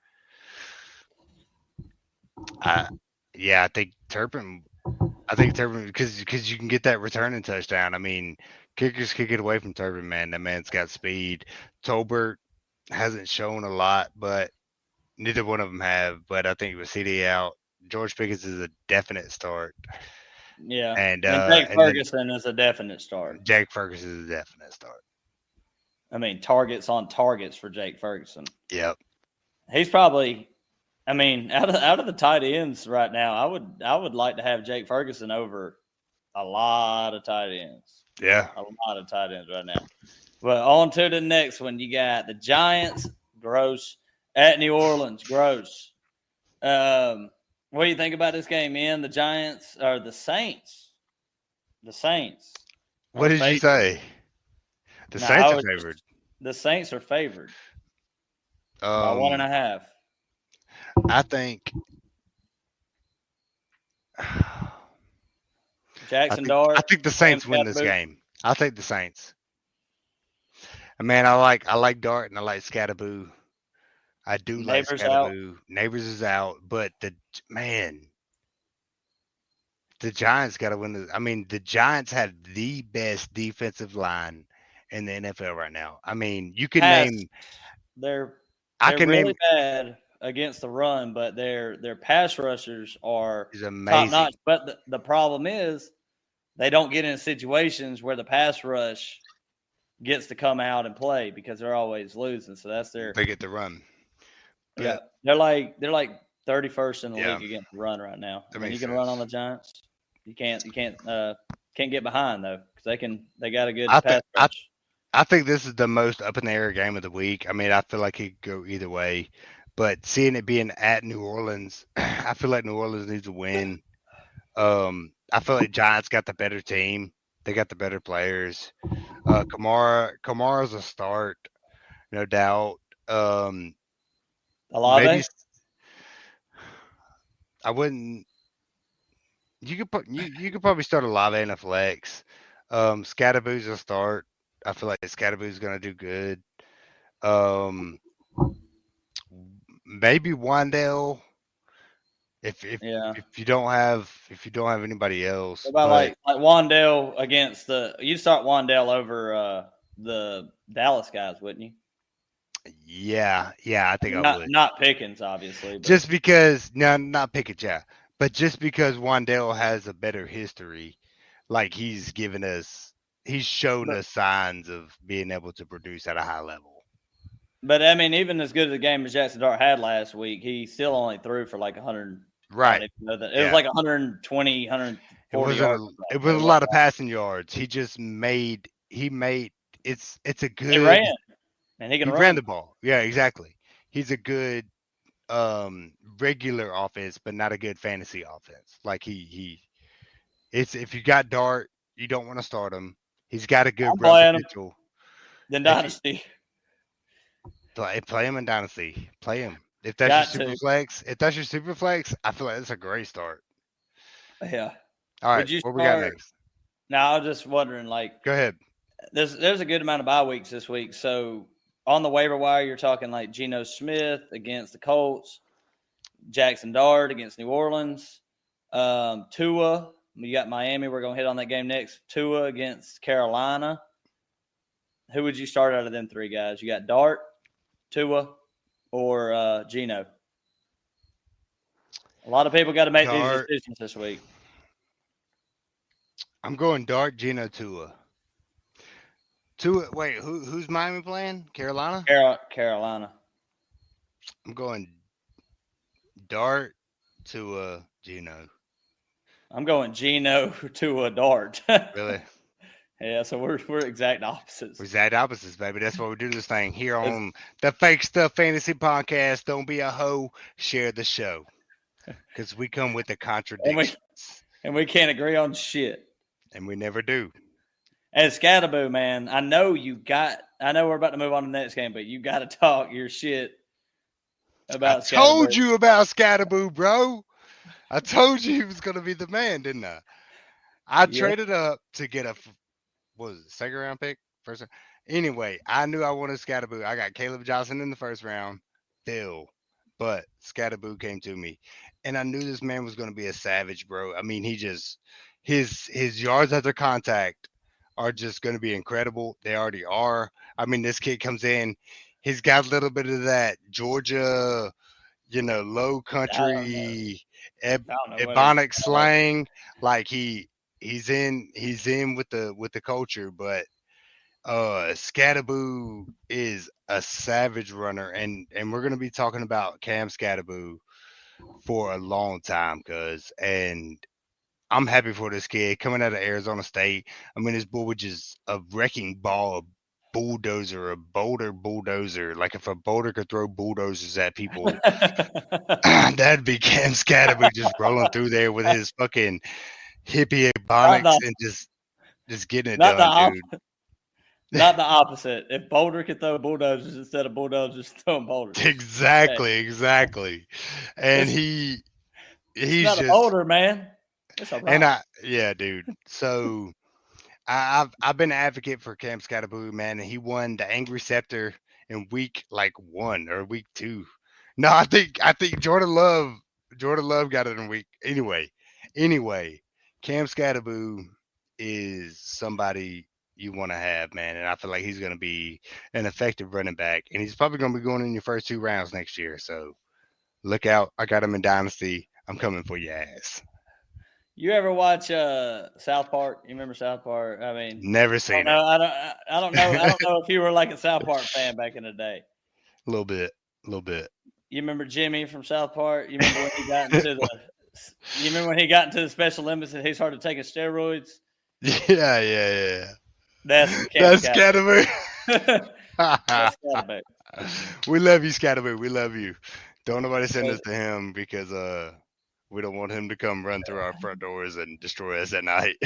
I think Turpin. Because you can get that returning touchdown. I mean, kickers kick it away from Turpin, man. That man's got speed. Tolbert hasn't shown a lot, but neither one of them have. But I think with CD out, George Pickens is a definite start. Yeah, and Jake Ferguson is a definite start. Jake Ferguson is a definite start. I mean, targets on targets for Jake Ferguson. Yep. He's probably. I mean, out of the tight ends right now, I would like to have Jake Ferguson over a lot of tight ends. Yeah. A lot of tight ends right now. Well, on to the next one. You got the Giants, gross, at New Orleans, gross. What do you think about this game, man? The Giants or the Saints? The Saints What are did you favored. say? The No, I Saints are was favored. just the Saints are favored by one and Um, a half. I think. Jackson Dart I think the Cam Saints win this Scatterboo. game. I think the Saints. Man, I like Dart and I like Scatterboo. I do like Neighbors out. Scatterboo. Neighbors is out, but man, the Giants got to win. The Giants have the best defensive line in the NFL right now. You can Pass. name. They're I they're can really name. bad against the run, but their pass rushers are Is top notch. amazing. But the problem is they don't get in situations where the pass rush gets to come out and play because they're always losing. So that's their They get the run, yeah. but They're like 31st in the yeah, league against the run right now. that And when you makes can run on sense. the Giants, you can't get behind though because they got a I good think pass rush. I think this is the most up in the air game of the week. I feel like it could go either way, but seeing it being at New Orleans, I feel like New Orleans needs to win. I feel like Giants got the better team. They got the better players. Kamara's a start, no doubt. Um, maybe Alave, I wouldn't. You could probably start a Olave in a flex. Scatterboo's a start. I feel like Scatterboo's gonna do good. Um, maybe Wandale if if yeah. if you don't have anybody What else. about But like Wandale against the? You start Wandale over the Dallas guys, wouldn't you? yeah, I I think mean, I not would. not Pickens, obviously, but Just because no, not Pickett, yeah, but just because Wandale has a better history, like he's shown but us signs of being able to produce at a high level. but I mean, even as good as the game as Jackson Dart had last week, he still only threw for like 100. I don't Right. even know that it was Yeah. like 120, It 140 wasn't yards. a Or it something. was It a was lot of passing yards. He made it's a he good ran and he can he ran run. the ball. Yeah, exactly. He's a good regular offense, but not a good fantasy offense. Like he it's if you got Dart, you don't want to start him. He's got a I'm good run playing him. potential. Then If you Dynasty play him in Dynasty, play him. If that's your got super to. flex, I feel like that's a great start. Yeah. All right, Would you what we got start? next? Now, I was just wondering, like, Go ahead. there's a good amount of bye weeks this week. So on the waiver wire, you're talking like Geno Smith against the Colts, Jackson Dart against New Orleans, Tua. You got Miami. We're gonna hit on that game next. Tua against Carolina. Who would you start out of them three guys? You got Dart, Tua, or Geno. A lot of people got to make these Dart. decisions this week. I'm going Dart, Gino, Tua. Tua. Wait, who's Miami playing? Carolina. Carolina. I'm going Dart, Tua, Gino. I'm going Geno to a Dart. Really? Yeah, so we're exact We're opposites. exact opposites, baby. That's why we do this thing here It's, on the Fake Stuff Fantasy Podcast. Don't be a hoe. Share the show because we come with the and we contradictions, and we can't agree on shit. and we never do. And Scatterboo, man, I know we're about to move on to the next game, but you got to talk your shit I about told Scatterboo. you about Scatterboo, bro. I told you he was gonna be the man, didn't I? I Yeah, traded up to get what was it, second round pick? First round? Anyway, I knew I wanted Scatterboo. I got Caleb Johnson in the first round, Phil, but Scatterboo came to me. And I knew this man was gonna be a savage, bro. He just his yards after contact are just gonna be incredible. They already are. This kid comes in, he's got a little bit of that Georgia, low I don't know. country I don't know what he's ebonic slang. Like he's in with the culture, but Scatterboo is a savage runner, and we're gonna be talking about Cam Scatterboo for a long time, cuz and I'm happy for this kid coming out of Arizona State. This boy was just a wrecking ball bulldozer, a boulder bulldozer. Like if a boulder could throw bulldozers at people, that'd be Cam Scatterby just rolling through there with his fucking hippie not ebonics the and just getting it not the done, op- dude. not the opposite. If Boulder could throw bulldozers instead of bulldozers throwing boulders. Exactly. And It's, it's he's not a just boulder, man. It's a and rock. yeah, dude. So I've been an advocate for Cam Scatterby, man, and he won the Angry Scepter in week like 1 or week 2. No, I think Jordan Love got it in week anyway. Cam Scatterby is somebody you want to have, man, and I feel like he's going to be an effective running back, and he's probably going to be going in your first 2 rounds next year. So look out! I got him in Dynasty. I'm coming for your ass. You ever watch South Park? You remember South Park? I mean, Never I don't seen him. know. I don't know. I don't know if you were like a South Park fan back in the day. A little bit. You remember Jimmy from South Park? You remember when he got into the? You remember when he got into the Special Olympics and he started taking steroids? Yeah. That's Cam That's Scatterby. Scatterby. That's Scatterby. We love you, Scatterby. We love you. Don't nobody send this to him because we don't want him to come run through our front doors and destroy us at night.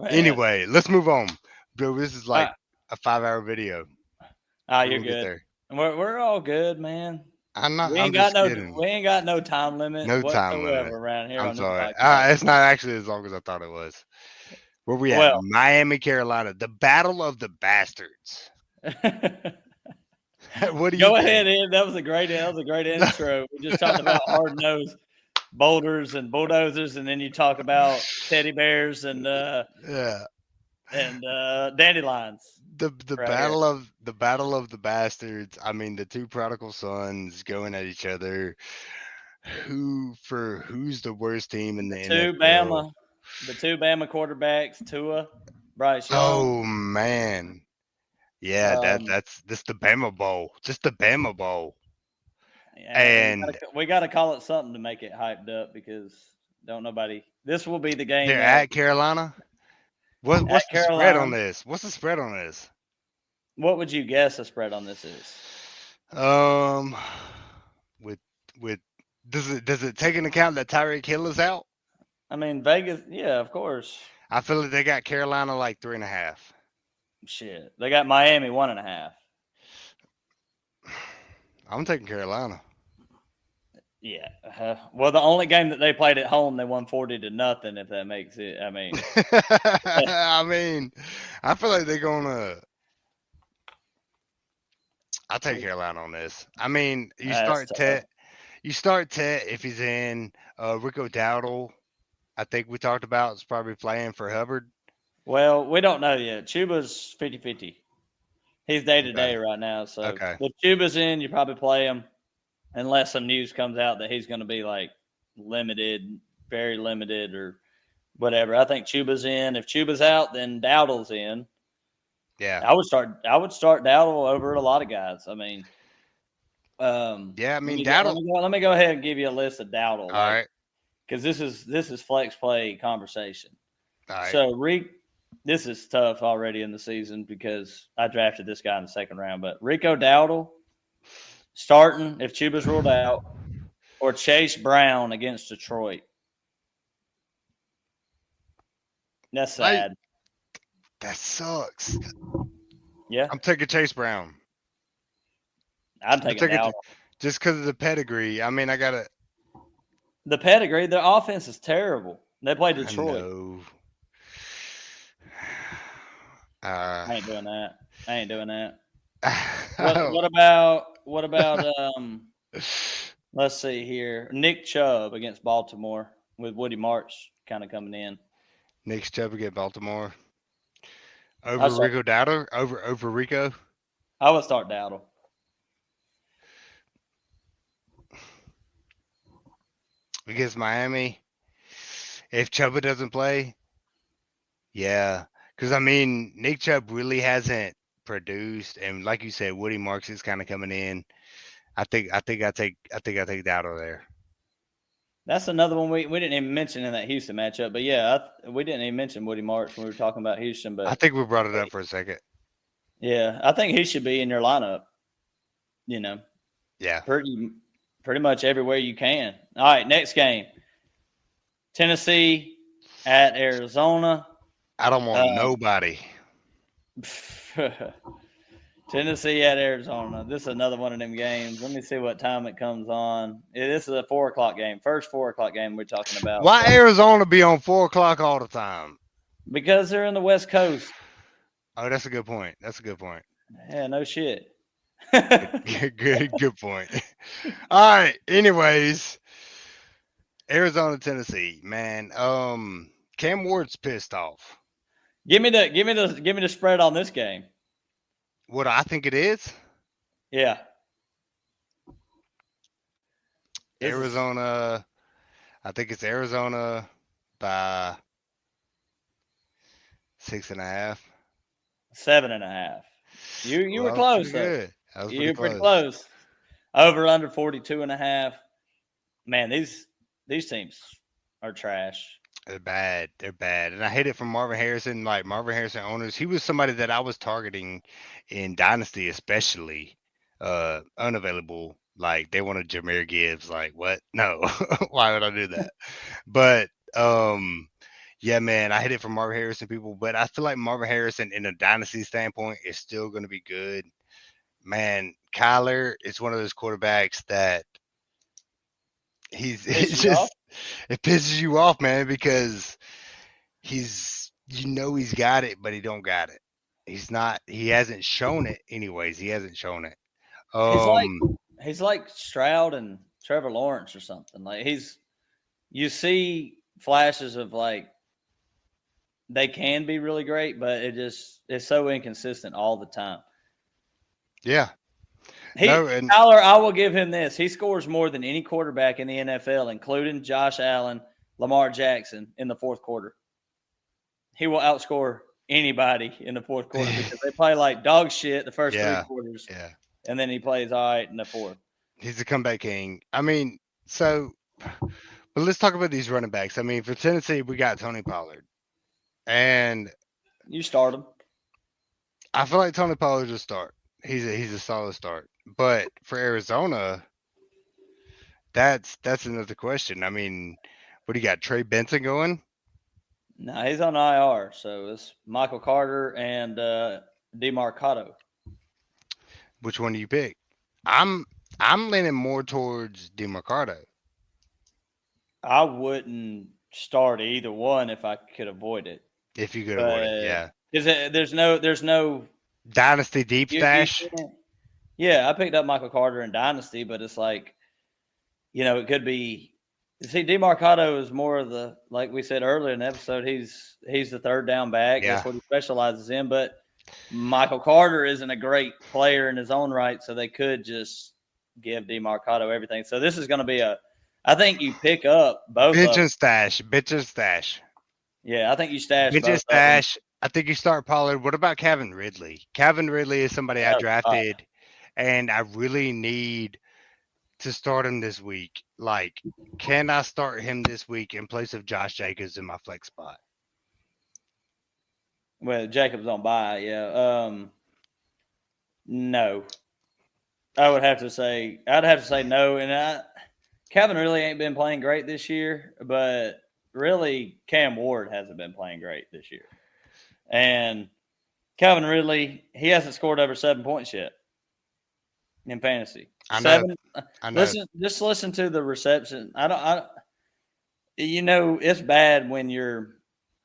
Anyway, let's move on. Bro, this is like a 5-hour video. You're good. We're all good, man. I'm not. We I'm ain't just got kidding. We ain't got no time limit. No time limit around here. I'm sorry. This It's not actually as long as I thought it was. Where we at? Well, Miami, Carolina. The Battle of the Bastards. What do you go think? ahead, Ed. That was a great intro. We just talked about hard nosed boulders and bulldozers, and then you talk about teddy bears and dandelions. The battle of the bastards. I mean, the 2 prodigal sons going at each other. Who's the worst team in the NFL? The two Bama quarterbacks, Tua, Bryce Young. Oh man, yeah, that's the Bama Bowl, just the Bama Bowl. And we got to call it something to make it hyped up because this will be the game. They're at Carolina. What's the spread on this? What's the spread on this? What would you guess the spread on this is? With does it take into account that Tyreek Hill is out? I mean, Vegas, yeah, of course. I feel like they got Carolina like 3.5. Shit, they got Miami 1.5. I'm taking Carolina. Yeah. Well, the only game that they played at home, they won 40-0. If that makes it, I mean. I feel like they're gonna. I'll take Carolina on this. I mean, you start Tet if he's in. Rico Dowdle, I think we talked about, is probably playing for Hubbard. Well, we don't know yet. Chuba's 50-50. He's day-to-day right now. So if Chuba's in, you probably play him unless some news comes out that he's going to be like limited, very limited or whatever. I think Chuba's in. If Chuba's out, then Dowdle's in. Yeah. I would start Dowdle over a lot of guys. I mean, Dowdle. Let me go ahead and give you a list of Dowdle. All right. Because this is flex play conversation. All right. So this is tough already in the season because I drafted this guy in the second round. But Rico Dowdle starting if Chuba's ruled out, or Chase Brown against Detroit. That's sad. That sucks. Yeah. I'm taking Chase Brown. I'm taking Dowdle. Just because of the pedigree. I mean, I got to. The pedigree, their offense is terrible. They play Detroit. I ain't doing that. What about let's see here. Nick Chubb against Baltimore with Woody March kind of coming in. Nick Chubb against Baltimore. Over Rico Dowdle? Over Rico? I would start Dowdle. Against Miami. If Chubb doesn't play, yeah. Because, I mean, Nick Chubb really hasn't produced. And like you said, Woody Marks is kind of coming in. I think I take Dowdle there. That's another one we didn't even mention in that Houston matchup. But, yeah, we didn't even mention Woody Marks when we were talking about Houston. But I think we brought it up for a second. Yeah, I think he should be in your lineup. Yeah. Pretty much everywhere you can. All right, next game. Tennessee at Arizona. I don't want nobody. Tennessee at Arizona. This is another one of them games. Let me see what time it comes on. This is a 4:00 game. First 4:00 game we're talking about. Why Arizona be on 4 o'clock all the time? Because they're in the West Coast. Oh, that's a good point. That's a good point. Yeah, no shit. Good point. All right. Anyways, Arizona, Tennessee, man. Cam Ward's pissed off. Give me the spread on this game. What I think it is? Yeah. Arizona. I think it's Arizona by 6.5. 7.5. You were close though. Good. That was you were pretty close. close. Over under 42.5. Man, these teams are trash. They're bad. They're bad. And I hate it from Marvin Harrison, like Marvin Harrison owners. He was somebody that I was targeting in Dynasty, especially unavailable. Like they wanted Jahmyr Gibbs. Like, what? No. Why would I do that? But yeah, man, I hit it from Marvin Harrison people, but I feel like Marvin Harrison in a dynasty standpoint is still gonna be good. Man, Kyler is one of those quarterbacks that it's just it pisses you off, man, because he's got it, but he don't got it. He hasn't shown it anyways. He hasn't shown it. He's like Stroud and Trevor Lawrence or something. Like you see flashes of like they can be really great, but it's so inconsistent all the time. Yeah. Tyler, I will give him this. He scores more than any quarterback in the NFL, including Josh Allen, Lamar Jackson in the fourth quarter. He will outscore anybody in the fourth quarter because they play like dog shit the first 3 quarters. Yeah. And then he plays all right in the fourth. He's a comeback king. I mean, but let's talk about these running backs. I mean, for Tennessee, we got Tony Pollard. And you start him. I feel like Tony Pollard's a start. He's a solid start. But for Arizona, that's another question. I mean, what do you got? Trey Benson going? No, he's on IR. So it's Michael Carter and DeMarcado. Which one do you pick? I'm leaning more towards DeMarcado. I wouldn't start either one if I could avoid it. If you could avoid it, yeah. There's no Dynasty deep stash. Yeah, I picked up Michael Carter in Dynasty, but it's like, it could be. See, DeMarcado is more of the, like we said earlier in the episode, he's the third down back. Yeah. That's what he specializes in. But Michael Carter isn't a great player in his own right, so they could just give DeMarcado everything. So this is going to be I think you pick up both. Bitch and stash. Yeah, I think you stash. Bitch and stash. I think you start Pollard. What about Calvin Ridley? Calvin Ridley is somebody I drafted, and I really need to start him this week. Like, can I start him this week in place of Josh Jacobs in my flex spot? Well, Jacobs on bye, yeah. No. I'd have to say no. And Calvin really ain't been playing great this year, but really Cam Ward hasn't been playing great this year. And Calvin Ridley, he hasn't scored over 7 points yet in fantasy. I know. Listen to the reception. It's bad when you're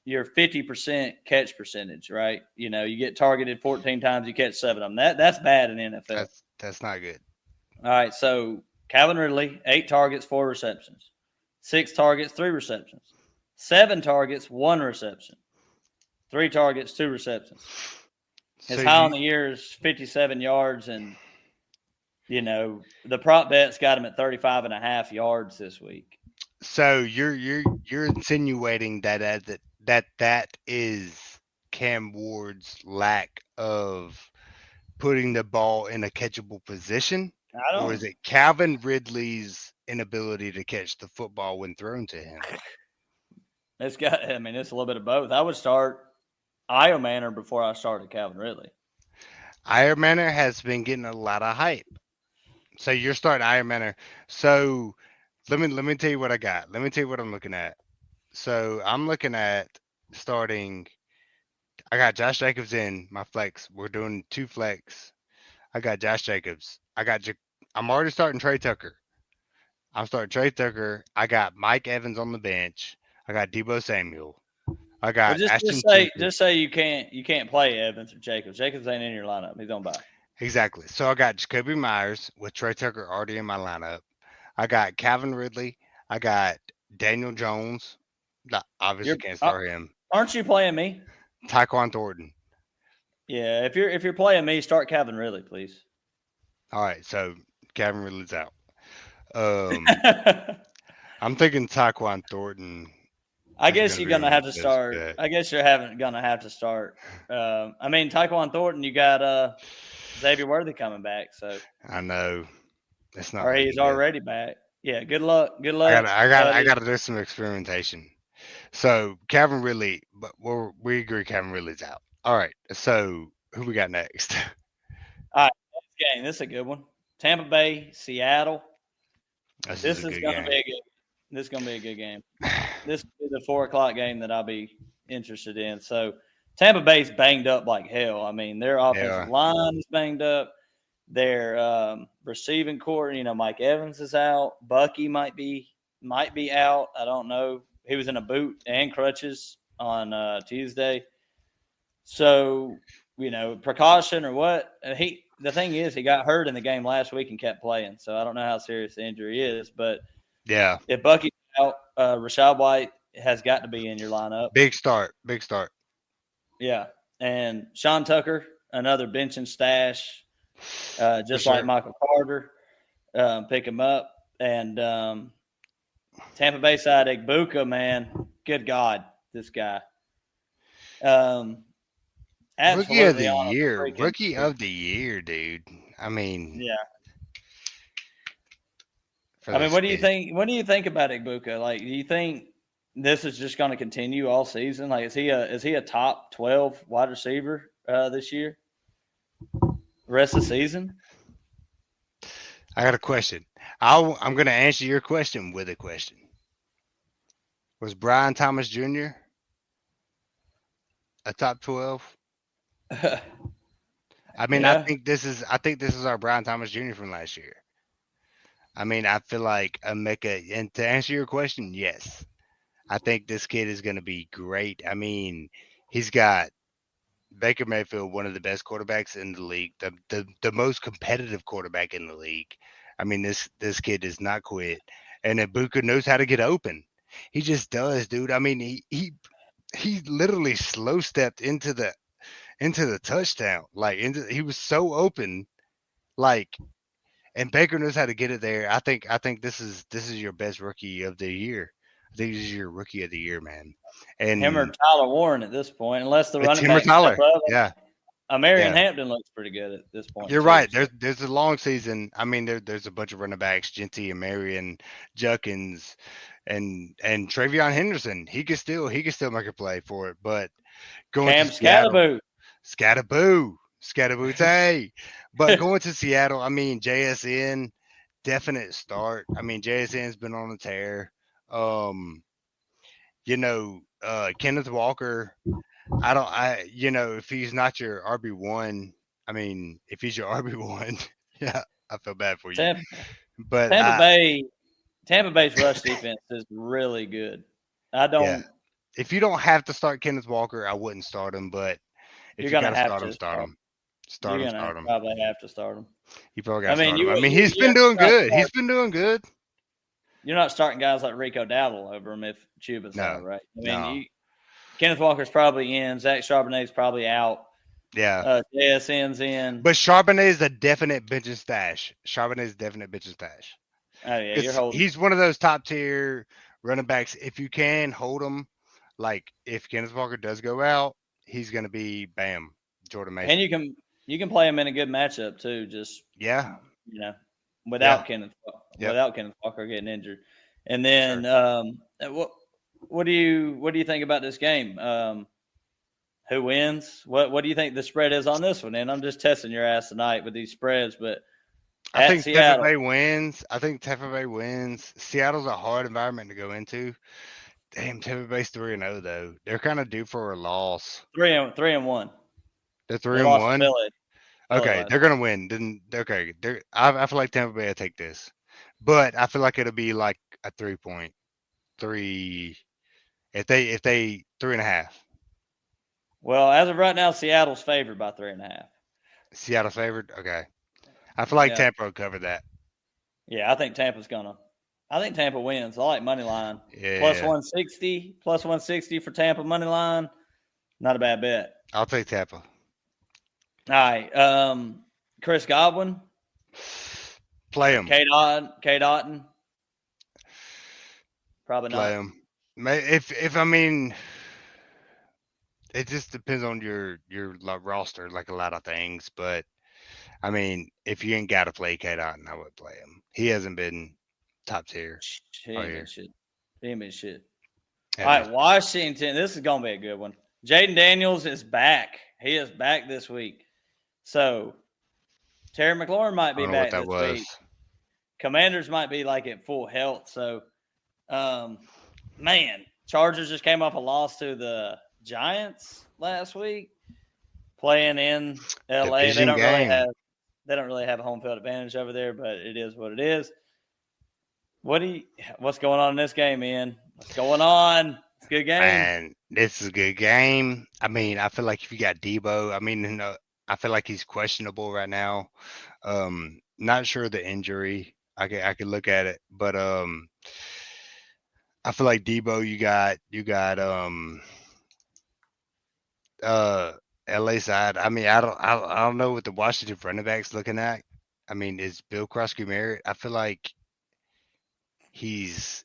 50% catch percentage, right? You get targeted 14 times, you catch 7 of them. That's bad in the NFL. That's not good. All right, so Calvin Ridley, 8 targets, 4 receptions. 6 targets, 3 receptions. 7 targets, 1 reception. 3 targets, 2 receptions. His high on the year is 57 yards, and the prop bet's got him at 35.5 yards this week. So you're insinuating that is Cam Ward's lack of putting the ball in a catchable position, or is it Calvin Ridley's inability to catch the football when thrown to him? It's a little bit of both. I would start Io Manor before I started Calvin Ridley. Iron Manor has been getting a lot of hype. So you're starting Iron Manor. So let me tell you what I got. Let me tell you what I'm looking at. So I'm looking at starting. I got Josh Jacobs in my flex. We're doing 2 flex. I got Josh Jacobs. I'm already starting Trey Tucker. I'm starting Trey Tucker. I got Mike Evans on the bench. I got Debo Samuel. I Well, got just Ashton Jenkins. just say you can't play Evans or Jacobs. Jacobs ain't in your lineup. He's on bye. Exactly. So I got Jacoby Myers with Trey Tucker already in my lineup. I got Calvin Ridley. I got Daniel Jones. Obviously You're can't start him. aren't you playing me? Tyquan Thornton. Yeah, if you're playing me, start Calvin Ridley, please. All right, so Calvin Ridley's out. Um, I'm thinking Tyquan Thornton I is guess going to you're be gonna my have to best start. bet. I guess you're gonna have to start. I mean, Tyquan Thornton, you got Xavier Worthy coming back, so I know it's not or he's looking good. already back. Yeah, good luck, I got, I got, I buddy. got to do some experimentation. So Calvin Ridley, but we agree Calvin Ridley's out. All right, so who we got next? All right, next game. This is a good one. Tampa Bay, Seattle. This is a This is good gonna game. be a good. This is gonna be a good game. This is the 4 o'clock game that I'll be interested in. So Tampa Bay's banged up like hell. I mean, their They offensive are line is banged up. Their receiving core, Mike Evans is out. Bucky might be out. I don't know. He was in a boot and crutches on Tuesday. So, precaution or what? The thing is, he got hurt in the game last week and kept playing. So I don't know how serious the injury is. But yeah. if Bucky's out, Rashad White has got to be in your lineup. Big start. Big start. Yeah. And Sean Tucker, another bench and stash, For just like sure. Michael Carter. Pick him up. And Tampa Bay side, Egbuka, man, good God, this guy. Rookie of Absolutely the on a year. freaking Rookie tear. of the year, dude. I mean, Yeah. for I mean, this what do you kid. think? What do you think about Egbuka? Like, do you think this is just going to continue all season? Like, is he a top 12 wide receiver this year? Rest of the season? I got a question. I'm going to answer your question with a question. Was Brian Thomas Jr. a top 12? I mean, Yeah. I think this is our Brian Thomas Jr. from last year. I mean, I feel like Emeka, and to answer your question, yes. I think this kid is going to be great. I mean, he's got Baker Mayfield, one of the best quarterbacks in the league, the most competitive quarterback in the league. I mean, this kid does not quit, and Ibuka knows how to get open. He just does, dude. I mean, he literally slow stepped into the touchdown, like he was so open, like, and Baker knows how to get it there. I think this is your best rookie of the year. I think this is your rookie of the year, man. Him or And Tyler Warren at this point, unless the it's running him or back step Tyler. up. Yeah, Marion yeah. Hampton looks pretty good at this point, You're too. right. So. There's a long season. I mean, there's a bunch of running backs, Genty and Marion, Juckins, and Travion Henderson. He could still make a play for it. But going to Cam Seattle, Scatterboo. Scatterboo, tay. But going to Seattle, I mean, JSN, definite start. I mean, JSN's been on a tear. Um, Kenneth Walker. If he's not your RB1, I mean, if he's your RB1, yeah, I feel bad for you. Tampa, But Tampa Bay Tampa Bay's rush defense is really good. I yeah, don't. if you don't have to start Kenneth Walker, I wouldn't start him. But if You're you got gonna to have start him, to start start. him. Start You're him, gonna start him. probably have to start them. You probably got I to mean, start him. I mean, you he's been doing good. He's been doing good. you're not starting guys like Rico Dowdle over him if Chuba's No, out, right? I no. mean, Kenneth Walker's probably in. Zach Charbonnet's probably out. Yeah. JSN's in. But Charbonnet is a definite bench and stash. Charbonnet is a definite bench and stash. Oh yeah, you're Because holding. he's one of those top tier running backs. If you can hold him, like if Kenneth Walker does go out, he's gonna be bam, Jordan And Mason. you can play him in a good matchup too. Just Yeah, you know, yeah, yep, without Kenneth Walker getting injured. And for sure. then what do you think about this game? Who wins? What do you think the spread is on this one? And I'm just testing your ass tonight with these spreads, but I at think Tampa Seattle, Bay wins. I think Tampa Bay wins. Seattle's a hard environment to go into. Damn, Tampa Bay's 3-0 though. They're kind of due for a loss. 3-1. They're They 3 and lost to 1. Philly Okay, last they're gonna win. Then okay, I feel like Tampa Bay will take this, but I feel like it'll be like a 3 point three. If they 3.5. Well, as of right now, Seattle's favored by 3.5. Seattle favored. Okay, I feel like Yeah, Tampa will cover that. yeah. I think Tampa's gonna. I think Tampa wins. I like money line plus Yeah, 160, plus 160 for Tampa money line. Not a bad bet. I'll take Tampa. All right, Chris Godwin, Play them. K. Dotton, probably Play not. them. If I mean, it just depends on your roster, like a lot of things. But I mean, if you ain't got to play K. Dotton, I would play him. He hasn't been top tier He all ain't been year. shit. He ain't been shit. All Ever. right, Washington. This is gonna be a good one. Jaden Daniels is back. He is back this week. So Terry McLaurin might I be don't know what back that this was. week. Commanders might be like at full health. So, um, man, Chargers just came off a loss to the Giants last week, playing in LA. Division game. They don't really have a home field advantage over there, but it is what it is. What's going on in this game, Ian? What's going on? It's a good game. Man, this is a good game. I mean, I feel like if you got Debo, I mean, I feel like he's questionable right now. Not sure the injury. I could look at it, but I feel like Debo, you got uh LA side. I mean, I don't know what the Washington running backs looking at. I mean, is Bill Krosky Merritt? I feel like he's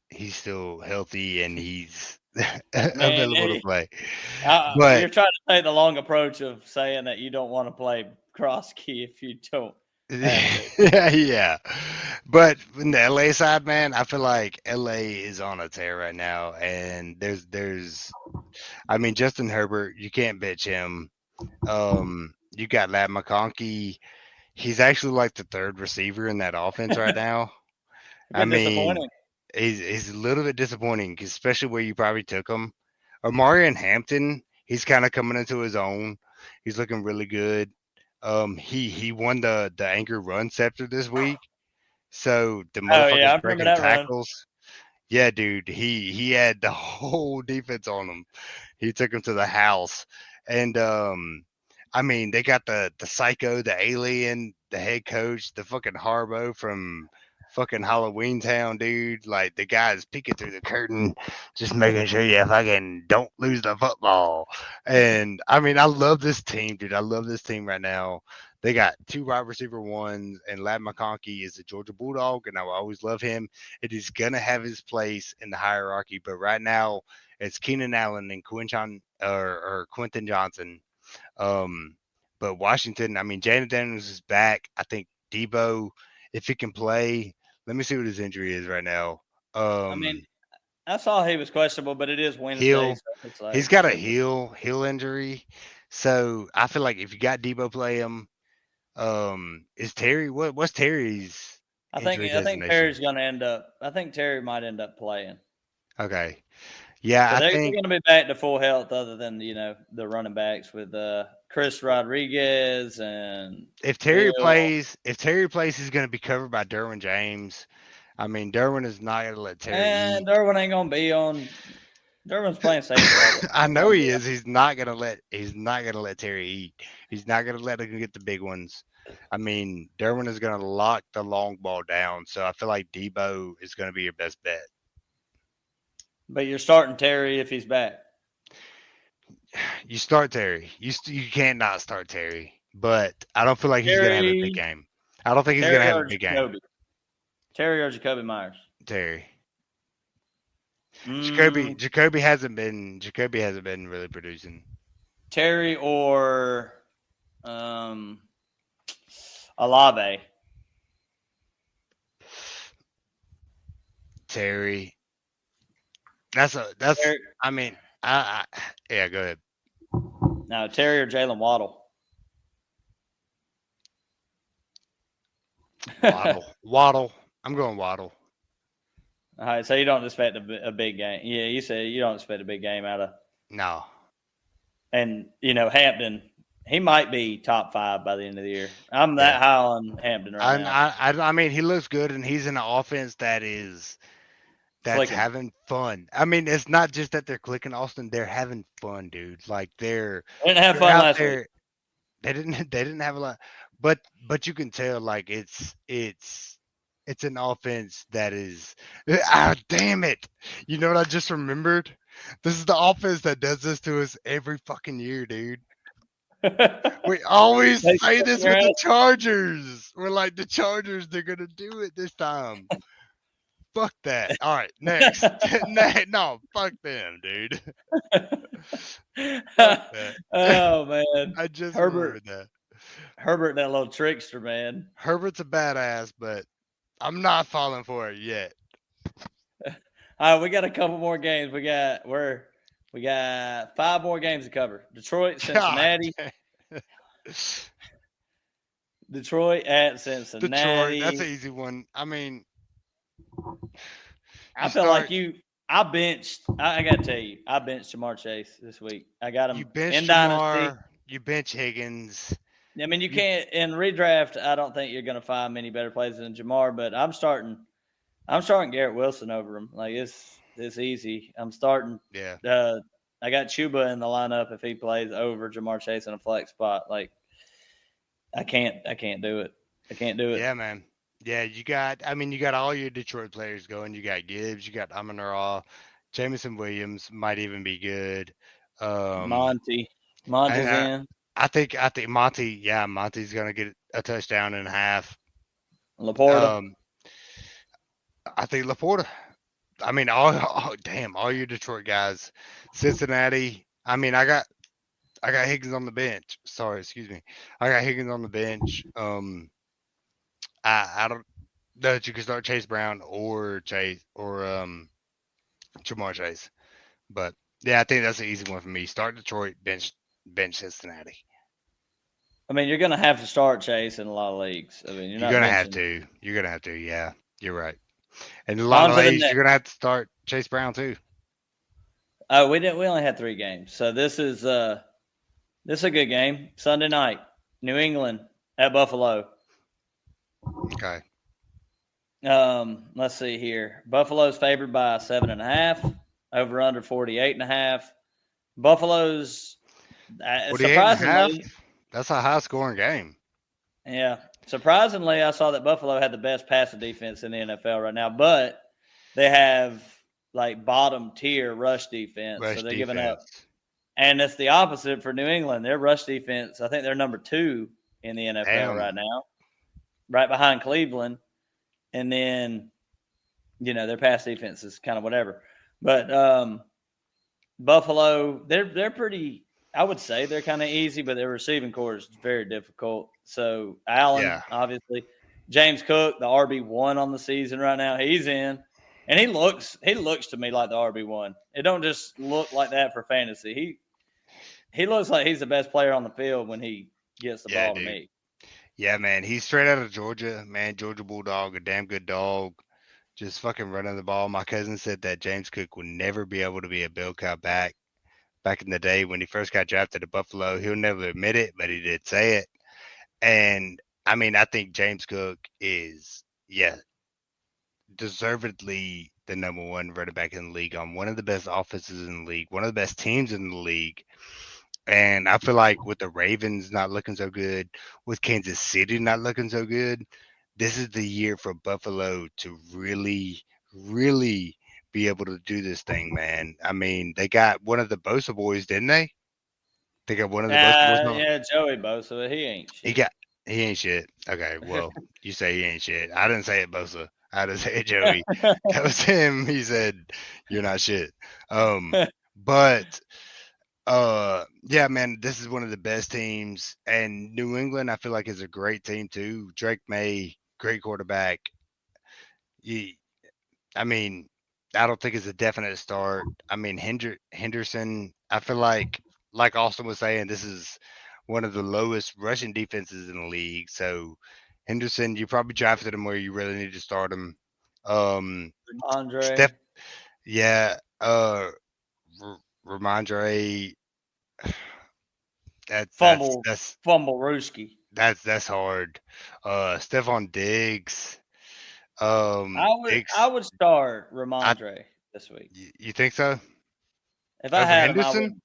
he's still healthy and he's Man, available to hey, play. But you're trying to take the long approach of saying that you don't want to play cross key if you don't have to. yeah. But in the LA side, man, I feel like LA is on a tear right now, and there's I mean Justin Herbert, you can't bitch him. You got Lad McConkey. He's actually like the third receiver in that offense right now. It's I been mean, disappointing. he's a little bit disappointing, especially where you probably took him. Omarion Hampton, he's kind of coming into his own. He's looking really good. He won the anchor run scepter this week. So the Oh yeah, motherfucker's I remember breaking that run. tackles. Yeah, dude, he had the whole defense on him. He took him to the house, and I mean they got the psycho, the alien, the head coach, the fucking Harbo from fucking Halloween Town, dude. Like the guy's peeking through the curtain, just making sure you fucking don't lose the football. And I mean, I love this team, dude. I love this team right now. They got two wide receiver ones, and Lad McConkey is a Georgia Bulldog, and I will always love him. It is gonna have his place in the hierarchy, but right now it's Keenan Allen and or Quentin Johnson. Um, but Washington, I mean, Jaden Daniels is back. I think Debo, if he can play, let me see what his injury is right now. I mean, Um, I saw he was questionable, but it is Wednesday, heel, so it's he's like got a still. heel injury. So I feel like if you got Debo play him, is Terry what's Terry's injury I think designation? Terry's going to end up. I think Terry might end up playing. Okay, yeah, So I they're think going to be back to full health, other than the running backs with Chris Rodriguez and Hill. If Terry plays, he's going to be covered by Derwin James. I mean, Derwin is not going to let Terry And eat. Derwin ain't going to be on. Derwin's playing safety all the I time. Ain't know gonna he be is. He's not gonna let Terry eat. He's not gonna let him get the big ones. I mean, Derwin is gonna lock the long ball down. So I feel like Debo is gonna be your best bet. But you're starting Terry if he's back. You start Terry. You can't not start Terry. But I don't feel like he's gonna have a big Terry, game. I don't think he's gonna Terry have a or big game. Jacoby. Terry or Jacoby Myers. Terry. Mm, Jacoby hasn't been really producing. Terry or um, Alave. Terry. That's Terry, I mean, I yeah, go ahead. Now, Terry or Jalen Waddle? Waddle. I'm going Waddle. All right, so you don't expect a big game. Yeah, you said you don't expect a big game out of. No. And Hampton, he might be top 5 by the end of the year. I'm Yeah. that high on Hampton right now. I mean, he looks good, and he's in an offense that's Clicking. having fun. I mean, it's not just that they're clicking, Austin. They're having fun, dude. Like They didn't have they're fun out last week. there. They didn't have a lot, but you can tell like it's an offense that is damn it. You know what I just remembered? This is the offense that does this to us every fucking year, dude. We always They say kicking this your with the ass. Chargers. We're like the Chargers, they're gonna do it this time. Fuck that. All right, next. No, fuck them, dude. Fuck that. Oh man, I just Herbert, remembered that. Herbert, that little trickster, man. Herbert's a badass, but I'm not falling for it yet. All right, we got a couple more games. We got 5 more games to cover. Detroit, God Cincinnati. damn. Detroit at Detroit, that's Cincinnati. an easy one. I mean, you I feel like start you. I benched. I got to tell you, I benched Jamar Chase this week. I got you him bench in Dynasty. Jamar, you bench Higgins. I mean, you You can't in redraft. I don't think you're going to find many better plays than Jamar. But I'm starting. I'm starting Garrett Wilson over him. Like it's easy. I'm starting. yeah. I got Chuba in the lineup if he plays over Jamar Chase in a flex spot. Like I can't do it. I can't do it. Yeah, man. Yeah, you got all your Detroit players going. You got Gibbs, you got Amon-Ra, Jameson Williams might even be good. Um, Monty's and in. I think Monty's gonna get a touchdown and a half. Laporta. Um, I think Laporta. I mean, all your Detroit guys. Cincinnati. I mean, I got Higgins on the bench. Sorry, excuse me. I got Higgins on the bench. I don't know that you can start Chase Brown or Jamar Chase, but yeah, I think that's an easy one for me. Start Detroit, bench Cincinnati. I mean, you're going to have to start Chase in a lot of leagues. I mean, you're You're not gonna have benching. to. You're gonna have to. Yeah, you're right. And a lot On of to the leagues, next. you're gonna have to start Chase Brown too. Oh, we didn't. We only had 3 games, so this is a good game. Sunday night, New England at Buffalo. Okay. Let's see here. Buffalo's favored by 7.5. Over under 48.5. Buffalo's 48 and a half. surprisingly, That's a high scoring game. yeah. Surprisingly, I saw that Buffalo had the best passing defense in the NFL right now, but they have like bottom tier rush defense, so Rush they're giving up. defense. And it's the opposite for New England. Their rush defense, I think they're number 2 in the NFL Damn. right now, right behind Cleveland. And then, their pass defense is kind of whatever. But Buffalo, they're pretty. I would say they're kind of easy, but their receiving core is very difficult. So Allen, Yeah. obviously, James Cook, the RB1 on the season right now, he's in, and he looks to me like the RB1. It don't just look like that for fantasy. He looks like he's the best player on the field when he gets the Yeah, ball to dude. me. Yeah, man. He's straight out of Georgia, man. Georgia Bulldog, a damn good dog. Just fucking running the ball. My cousin said that James Cook would never be able to be a bell cow back in the day when he first got drafted to Buffalo. He'll never admit it, but he did say it. And I mean, I think James Cook is, yeah, deservedly the number one running back in the league on one of the best offenses in the league, one of the best teams in the league. And I feel like with the Ravens not looking so good, with Kansas City not looking so good, this is the year for Buffalo to really, really be able to do this thing, man. I mean, they got one of the Bosa boys, didn't they? They got one of the Bosa boys. No, Yeah, Joey Bosa, he ain't he shit. got he ain't shit. Okay, well, you say he ain't shit. I didn't say it, Bosa. I didn't say it, Joey. That was him. He said you're not shit. But yeah, man, this is one of the best teams, and New England I feel like is a great team too. Drake May, great quarterback. He, I mean, I don't think it's a definite start. I mean, Henderson, I feel like like Austin was saying, this is one of the lowest rushing defenses in the league. So Henderson, you probably drafted him where you really need to start him. Um, Steph, Andre yeah, Ramondre, that that's fumble that's fumble Rooski. that's hard. Stephon Diggs, I Diggs. would start I Ramondre this week. you think so? If I Over had him, I Henderson? would.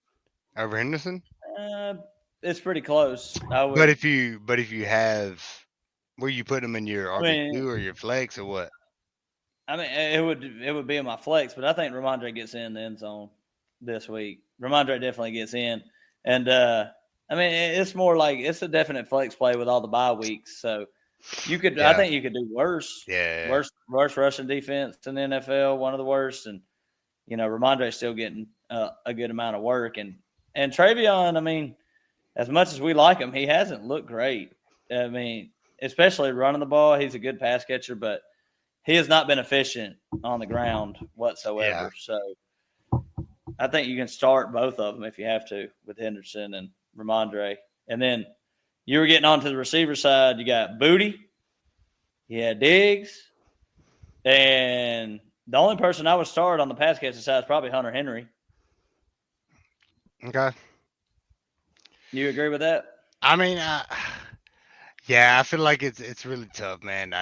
Over Henderson? Uh, it's pretty close. I But would. if you have where you put him in your I RB mean, two or your flex or what? it would be in my flex, but I think Ramondre gets in the end zone this week. Ramondre definitely gets in, and it's more like it's a definite flex play with all the bye weeks. So I Yeah, think you could do worse, yeah, worst rushing defense in the NFL, one of the worst, and Ramondre's still getting a good amount of work, and Travion. I mean, as much as we like him, he hasn't looked great. I mean, especially running the ball, he's a good pass catcher, but he has not been efficient on the ground yeah. whatsoever. So I think you can start both of them if you have to with Henderson and Ramondre. And then you were getting onto the receiver side. You got Booty, you had Diggs, and the only person I would start on the pass catcher side is probably Hunter Henry. Okay. You agree with that? I mean, yeah, I feel like it's really tough, man.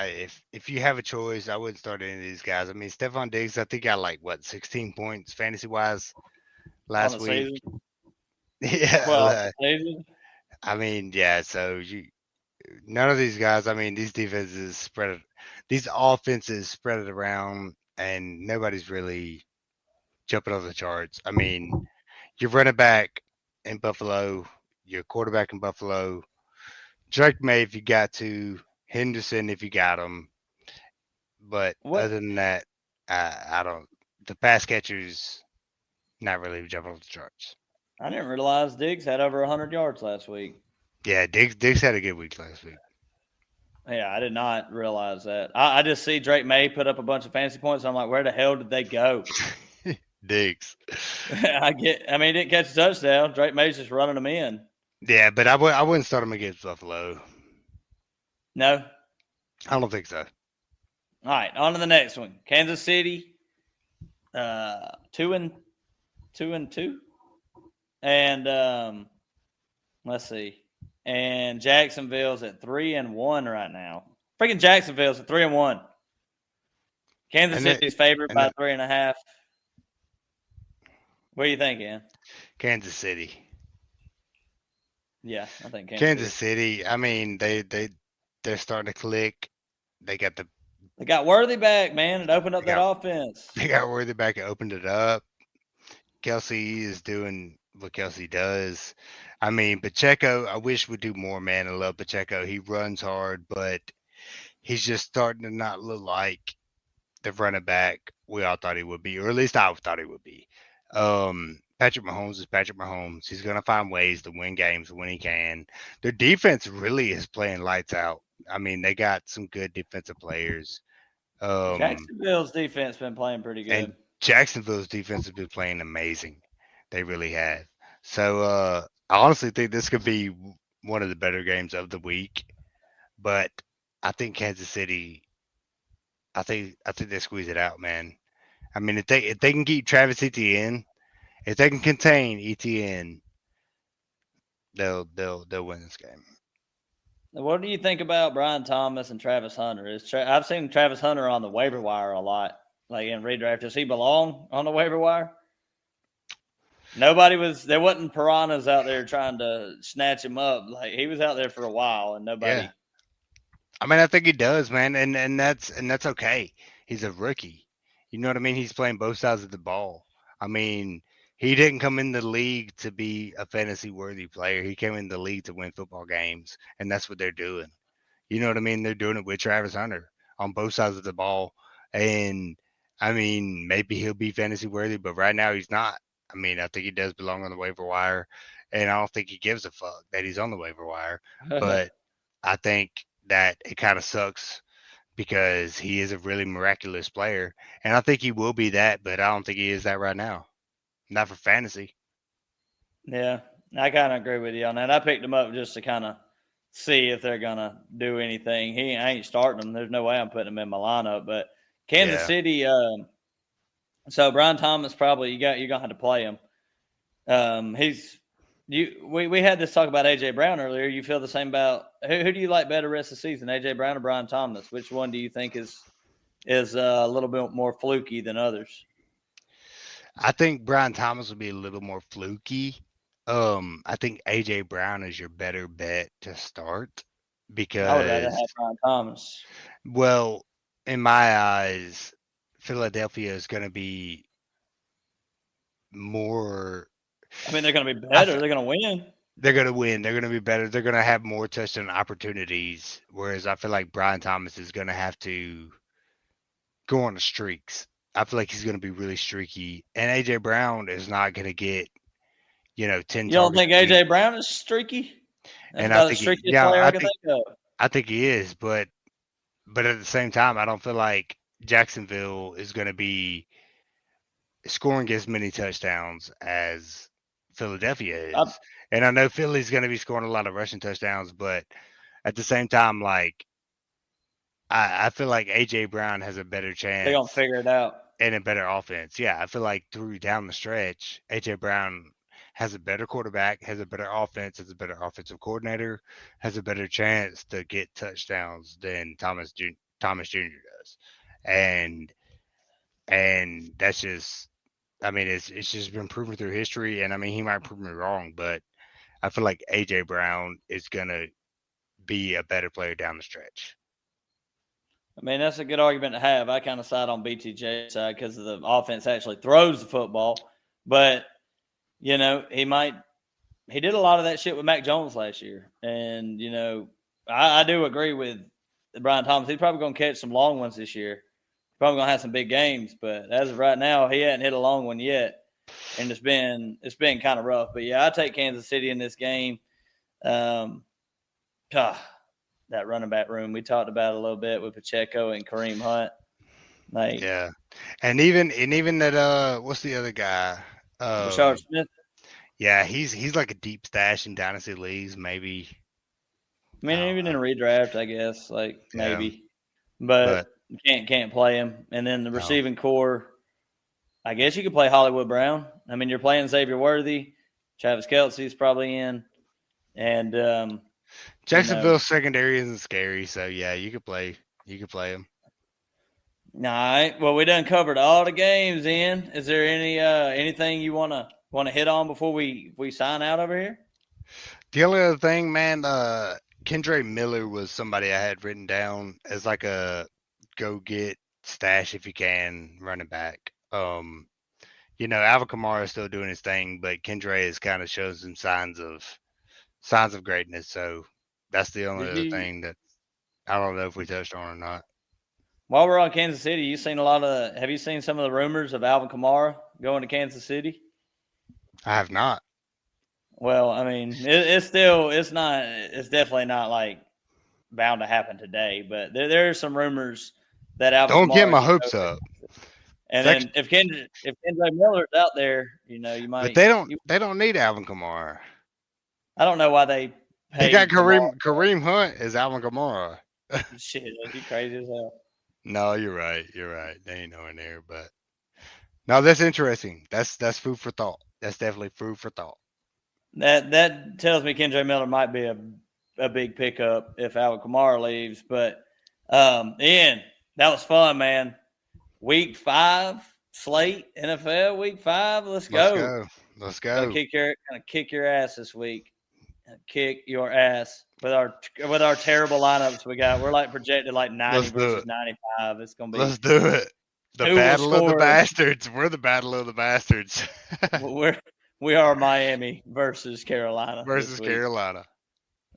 If you have a choice, I wouldn't start any of these guys. I mean, Stephon Diggs, I think got like what 16 points fantasy wise On last the week. season? Well, Yeah, the season? I mean, yeah. So none of these guys. I mean, these offenses spread it around, and nobody's really jumping off the charts. I mean, your running back in Buffalo, your quarterback in Buffalo, Drake May if you got to, Henderson if you got him. But What? other than that, I don't. The pass catchers not really jumping off the charts. I didn't realize Diggs had over 100 yards last week. Yeah, Diggs had a good week last week. Yeah, I did not realize that. I just see Drake May put up a bunch of fantasy points. And I'm like, where the hell did they go? Diggs. I mean, he didn't catch a touchdown. Drake May's just running them in. Yeah, but I wouldn't start him against Buffalo. No. I don't think so. All right, on to the next one. Kansas City, 2-2, and let's see, and Jacksonville's at 3-1 right now. Freaking Jacksonville's at 3-1. Kansas And it, City's favored and by it, 3.5. What do you think, Ian? Kansas City. Yeah, I think Kansas Kansas City. City. I mean, they're starting to click. They got the They got Worthy back, man. It opened up they that got offense. they got Worthy back and opened it up. Kelsey is doing what Kelsey does. I mean, Pacheco, I wish would do more, man. I love Pacheco. He runs hard, but he's just starting to not look like the running back we all thought he would be, or at least I thought he would be. Patrick Mahomes is Patrick Mahomes. He's going to find ways to win games when he can. Their defense really is playing lights out. I mean, they got some good defensive players. Um, Jacksonville's defense been playing pretty and good. Jacksonville's defense has been playing amazing. They really have. So I honestly think this could be one of the better games of the week. But I think Kansas City. I think they squeeze it out, man. I mean, if they can keep Travis Etienne, if they can contain Etienne, they'll win this game. What do you think about Brian Thomas and Travis Hunter? I've seen Travis Hunter on the waiver wire a lot, like in redraft. Does he belong on the waiver wire? There wasn't piranhas out there trying to snatch him up. Like he was out there for a while and Yeah, nobody. I mean, I think he does, man, and that's okay. He's a rookie. You know what I mean? He's playing both sides of the ball. I mean, he didn't come in the league to be a fantasy worthy player. He came in the league to win football games, and that's what they're doing. You know what I mean? They're doing it with Travis Hunter on both sides of the ball. And I mean, maybe he'll be fantasy worthy, but right now he's not. I mean, I think he does belong on the waiver wire, and I don't think he gives a fuck that he's on the waiver wire. But I think that it kind of sucks because he is a really miraculous player, and I think he will be that, but I don't think he is that right now. Not for fantasy. Yeah, I kind of agree with you on that. I picked him up just to kind of see if they're gonna do anything. I ain't starting him. There's no way I'm putting him in my lineup. But Kansas Yeah. City. So Brian Thomas probably you're gonna have to play him. He's you. We had this talk about AJ Brown earlier. You feel the same about who do you like better rest of the season, AJ Brown or Brian Thomas? Which one do you think is a little bit more fluky than others? I think Brian Thomas will be a little more fluky. I think AJ Brown is your better bet to start I would rather because, have Brian Thomas. well, in my eyes, Philadelphia is going to be more. I mean, they're going to be I better. They're going to win. They're going to win. They're going to be better. They're going to have more touchdown opportunities. Whereas I feel like Brian Thomas is going to have to go on the streaks. I feel like he's going to be really streaky. And AJ Brown is not going to get, 10 You don't targets think a week. AJ Brown is streaky? That's And I about the think streakiest player I can think of. I think he is, but at the same time, I don't feel like Jacksonville is going to be scoring as many touchdowns as Philadelphia is. And I know Philly's going to be scoring a lot of rushing touchdowns, but at the same time, like I feel like AJ Brown has a better chance. They're gonna figure it out. And a better offense. Yeah, I feel like through down the stretch, AJ Brown has a better quarterback, has a better offense, has a better offensive coordinator, has a better chance to get touchdowns than Thomas Jr. does. And that's just, I mean, it's just been proven through history. And I mean, he might prove me wrong, but I feel like AJ Brown is gonna be a better player down the stretch. I mean, that's a good argument to have. I kind of side on BTJ's side because the offense actually throws the football. But, he did a lot of that shit with Mac Jones last year. And, I do agree with Brian Thomas. He's probably going to catch some long ones this year. Probably going to have some big games. But as of right now, he hadn't hit a long one yet. And it's been kind of rough. But, yeah, I take Kansas City in this game. That running back room we talked about a little bit with Pacheco and Kareem Hunt. Yeah, and even that what's the other guy? Rashard Smith. Yeah, he's like a deep stash in dynasty leagues, maybe. I mean, even in a redraft, I guess, maybe, but you can't play him. And then the receiving core, I guess you could play Hollywood Brown. I mean, you're playing Xavier Worthy, Travis Kelce's probably in, and Jacksonville's secondary isn't scary, so yeah, you could play him. All right. Well, we done covered all the games. In is there anything you wanna hit on before we sign out over here? The only other thing, man, Kendre Miller was somebody I had written down as like a go get stash if you can running back. Alvin Kamara is still doing his thing, but Kendre has kind of shown some signs of greatness. So that's the only other thing that I don't know if we touched on or not. While we're on Kansas City, have you seen some of the rumors of Alvin Kamara going to Kansas City? I have not. Well, I mean, it's definitely not like bound to happen today, but there are some rumors that Alvin Don't Kamara get my hopes up. And then if Kendre Miller's out there, you might. But they don't need Alvin Kamara. I don't know why they They got Kareem Hunt as Alvin Kamara. Shit, you crazy as hell. No, you're right. They ain't nowhere near, but no, that's interesting. That's food for thought. That's definitely food for thought. That tells me Kendre Miller might be a big pickup if Alvin Kamara leaves. But Ian, that was fun, man. Week 5, Slate, NFL, Week 5. Let's go. Let's go. Gonna kick your ass this week. Kick your ass with our terrible lineups we got. We're projected 90 versus 95. It's gonna be. Let's do it. The battle of the bastards. We're the battle of the bastards. we are Miami versus Carolina. Versus Carolina.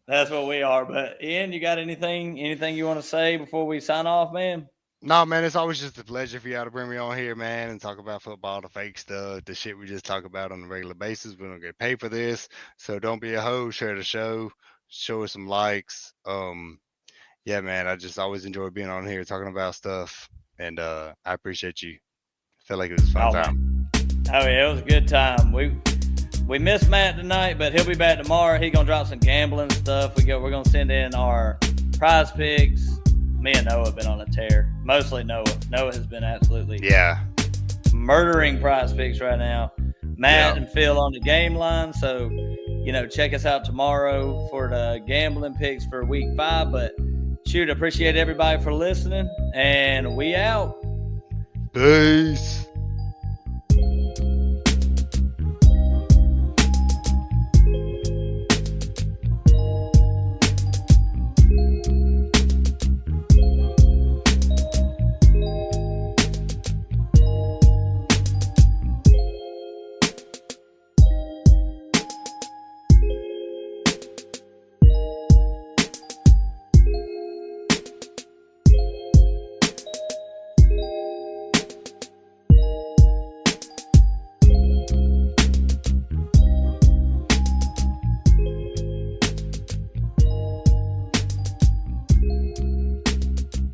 That's what we are. But Ian, you got anything you want to say before we sign off, man? No, man, it's always just a pleasure for y'all to bring me on here, man, and talk about football, the fake stuff, the shit we just talk about on a regular basis. We don't get paid for this, so don't be a hoe. Share the show, show us some likes. Yeah, man, I just always enjoy being on here talking about stuff, and I appreciate you. I feel like it was a fun time. Man. Oh yeah, it was a good time. We missed Matt tonight, but he'll be back tomorrow. He's gonna drop some gambling stuff. We're gonna send in our prize picks. Me and Noah have been on a tear. Mostly Noah. Noah has been absolutely murdering prize picks right now. Matt and Phil on the game line. So, check us out tomorrow for the gambling picks for week 5. But shoot, appreciate everybody for listening, and we out. Peace.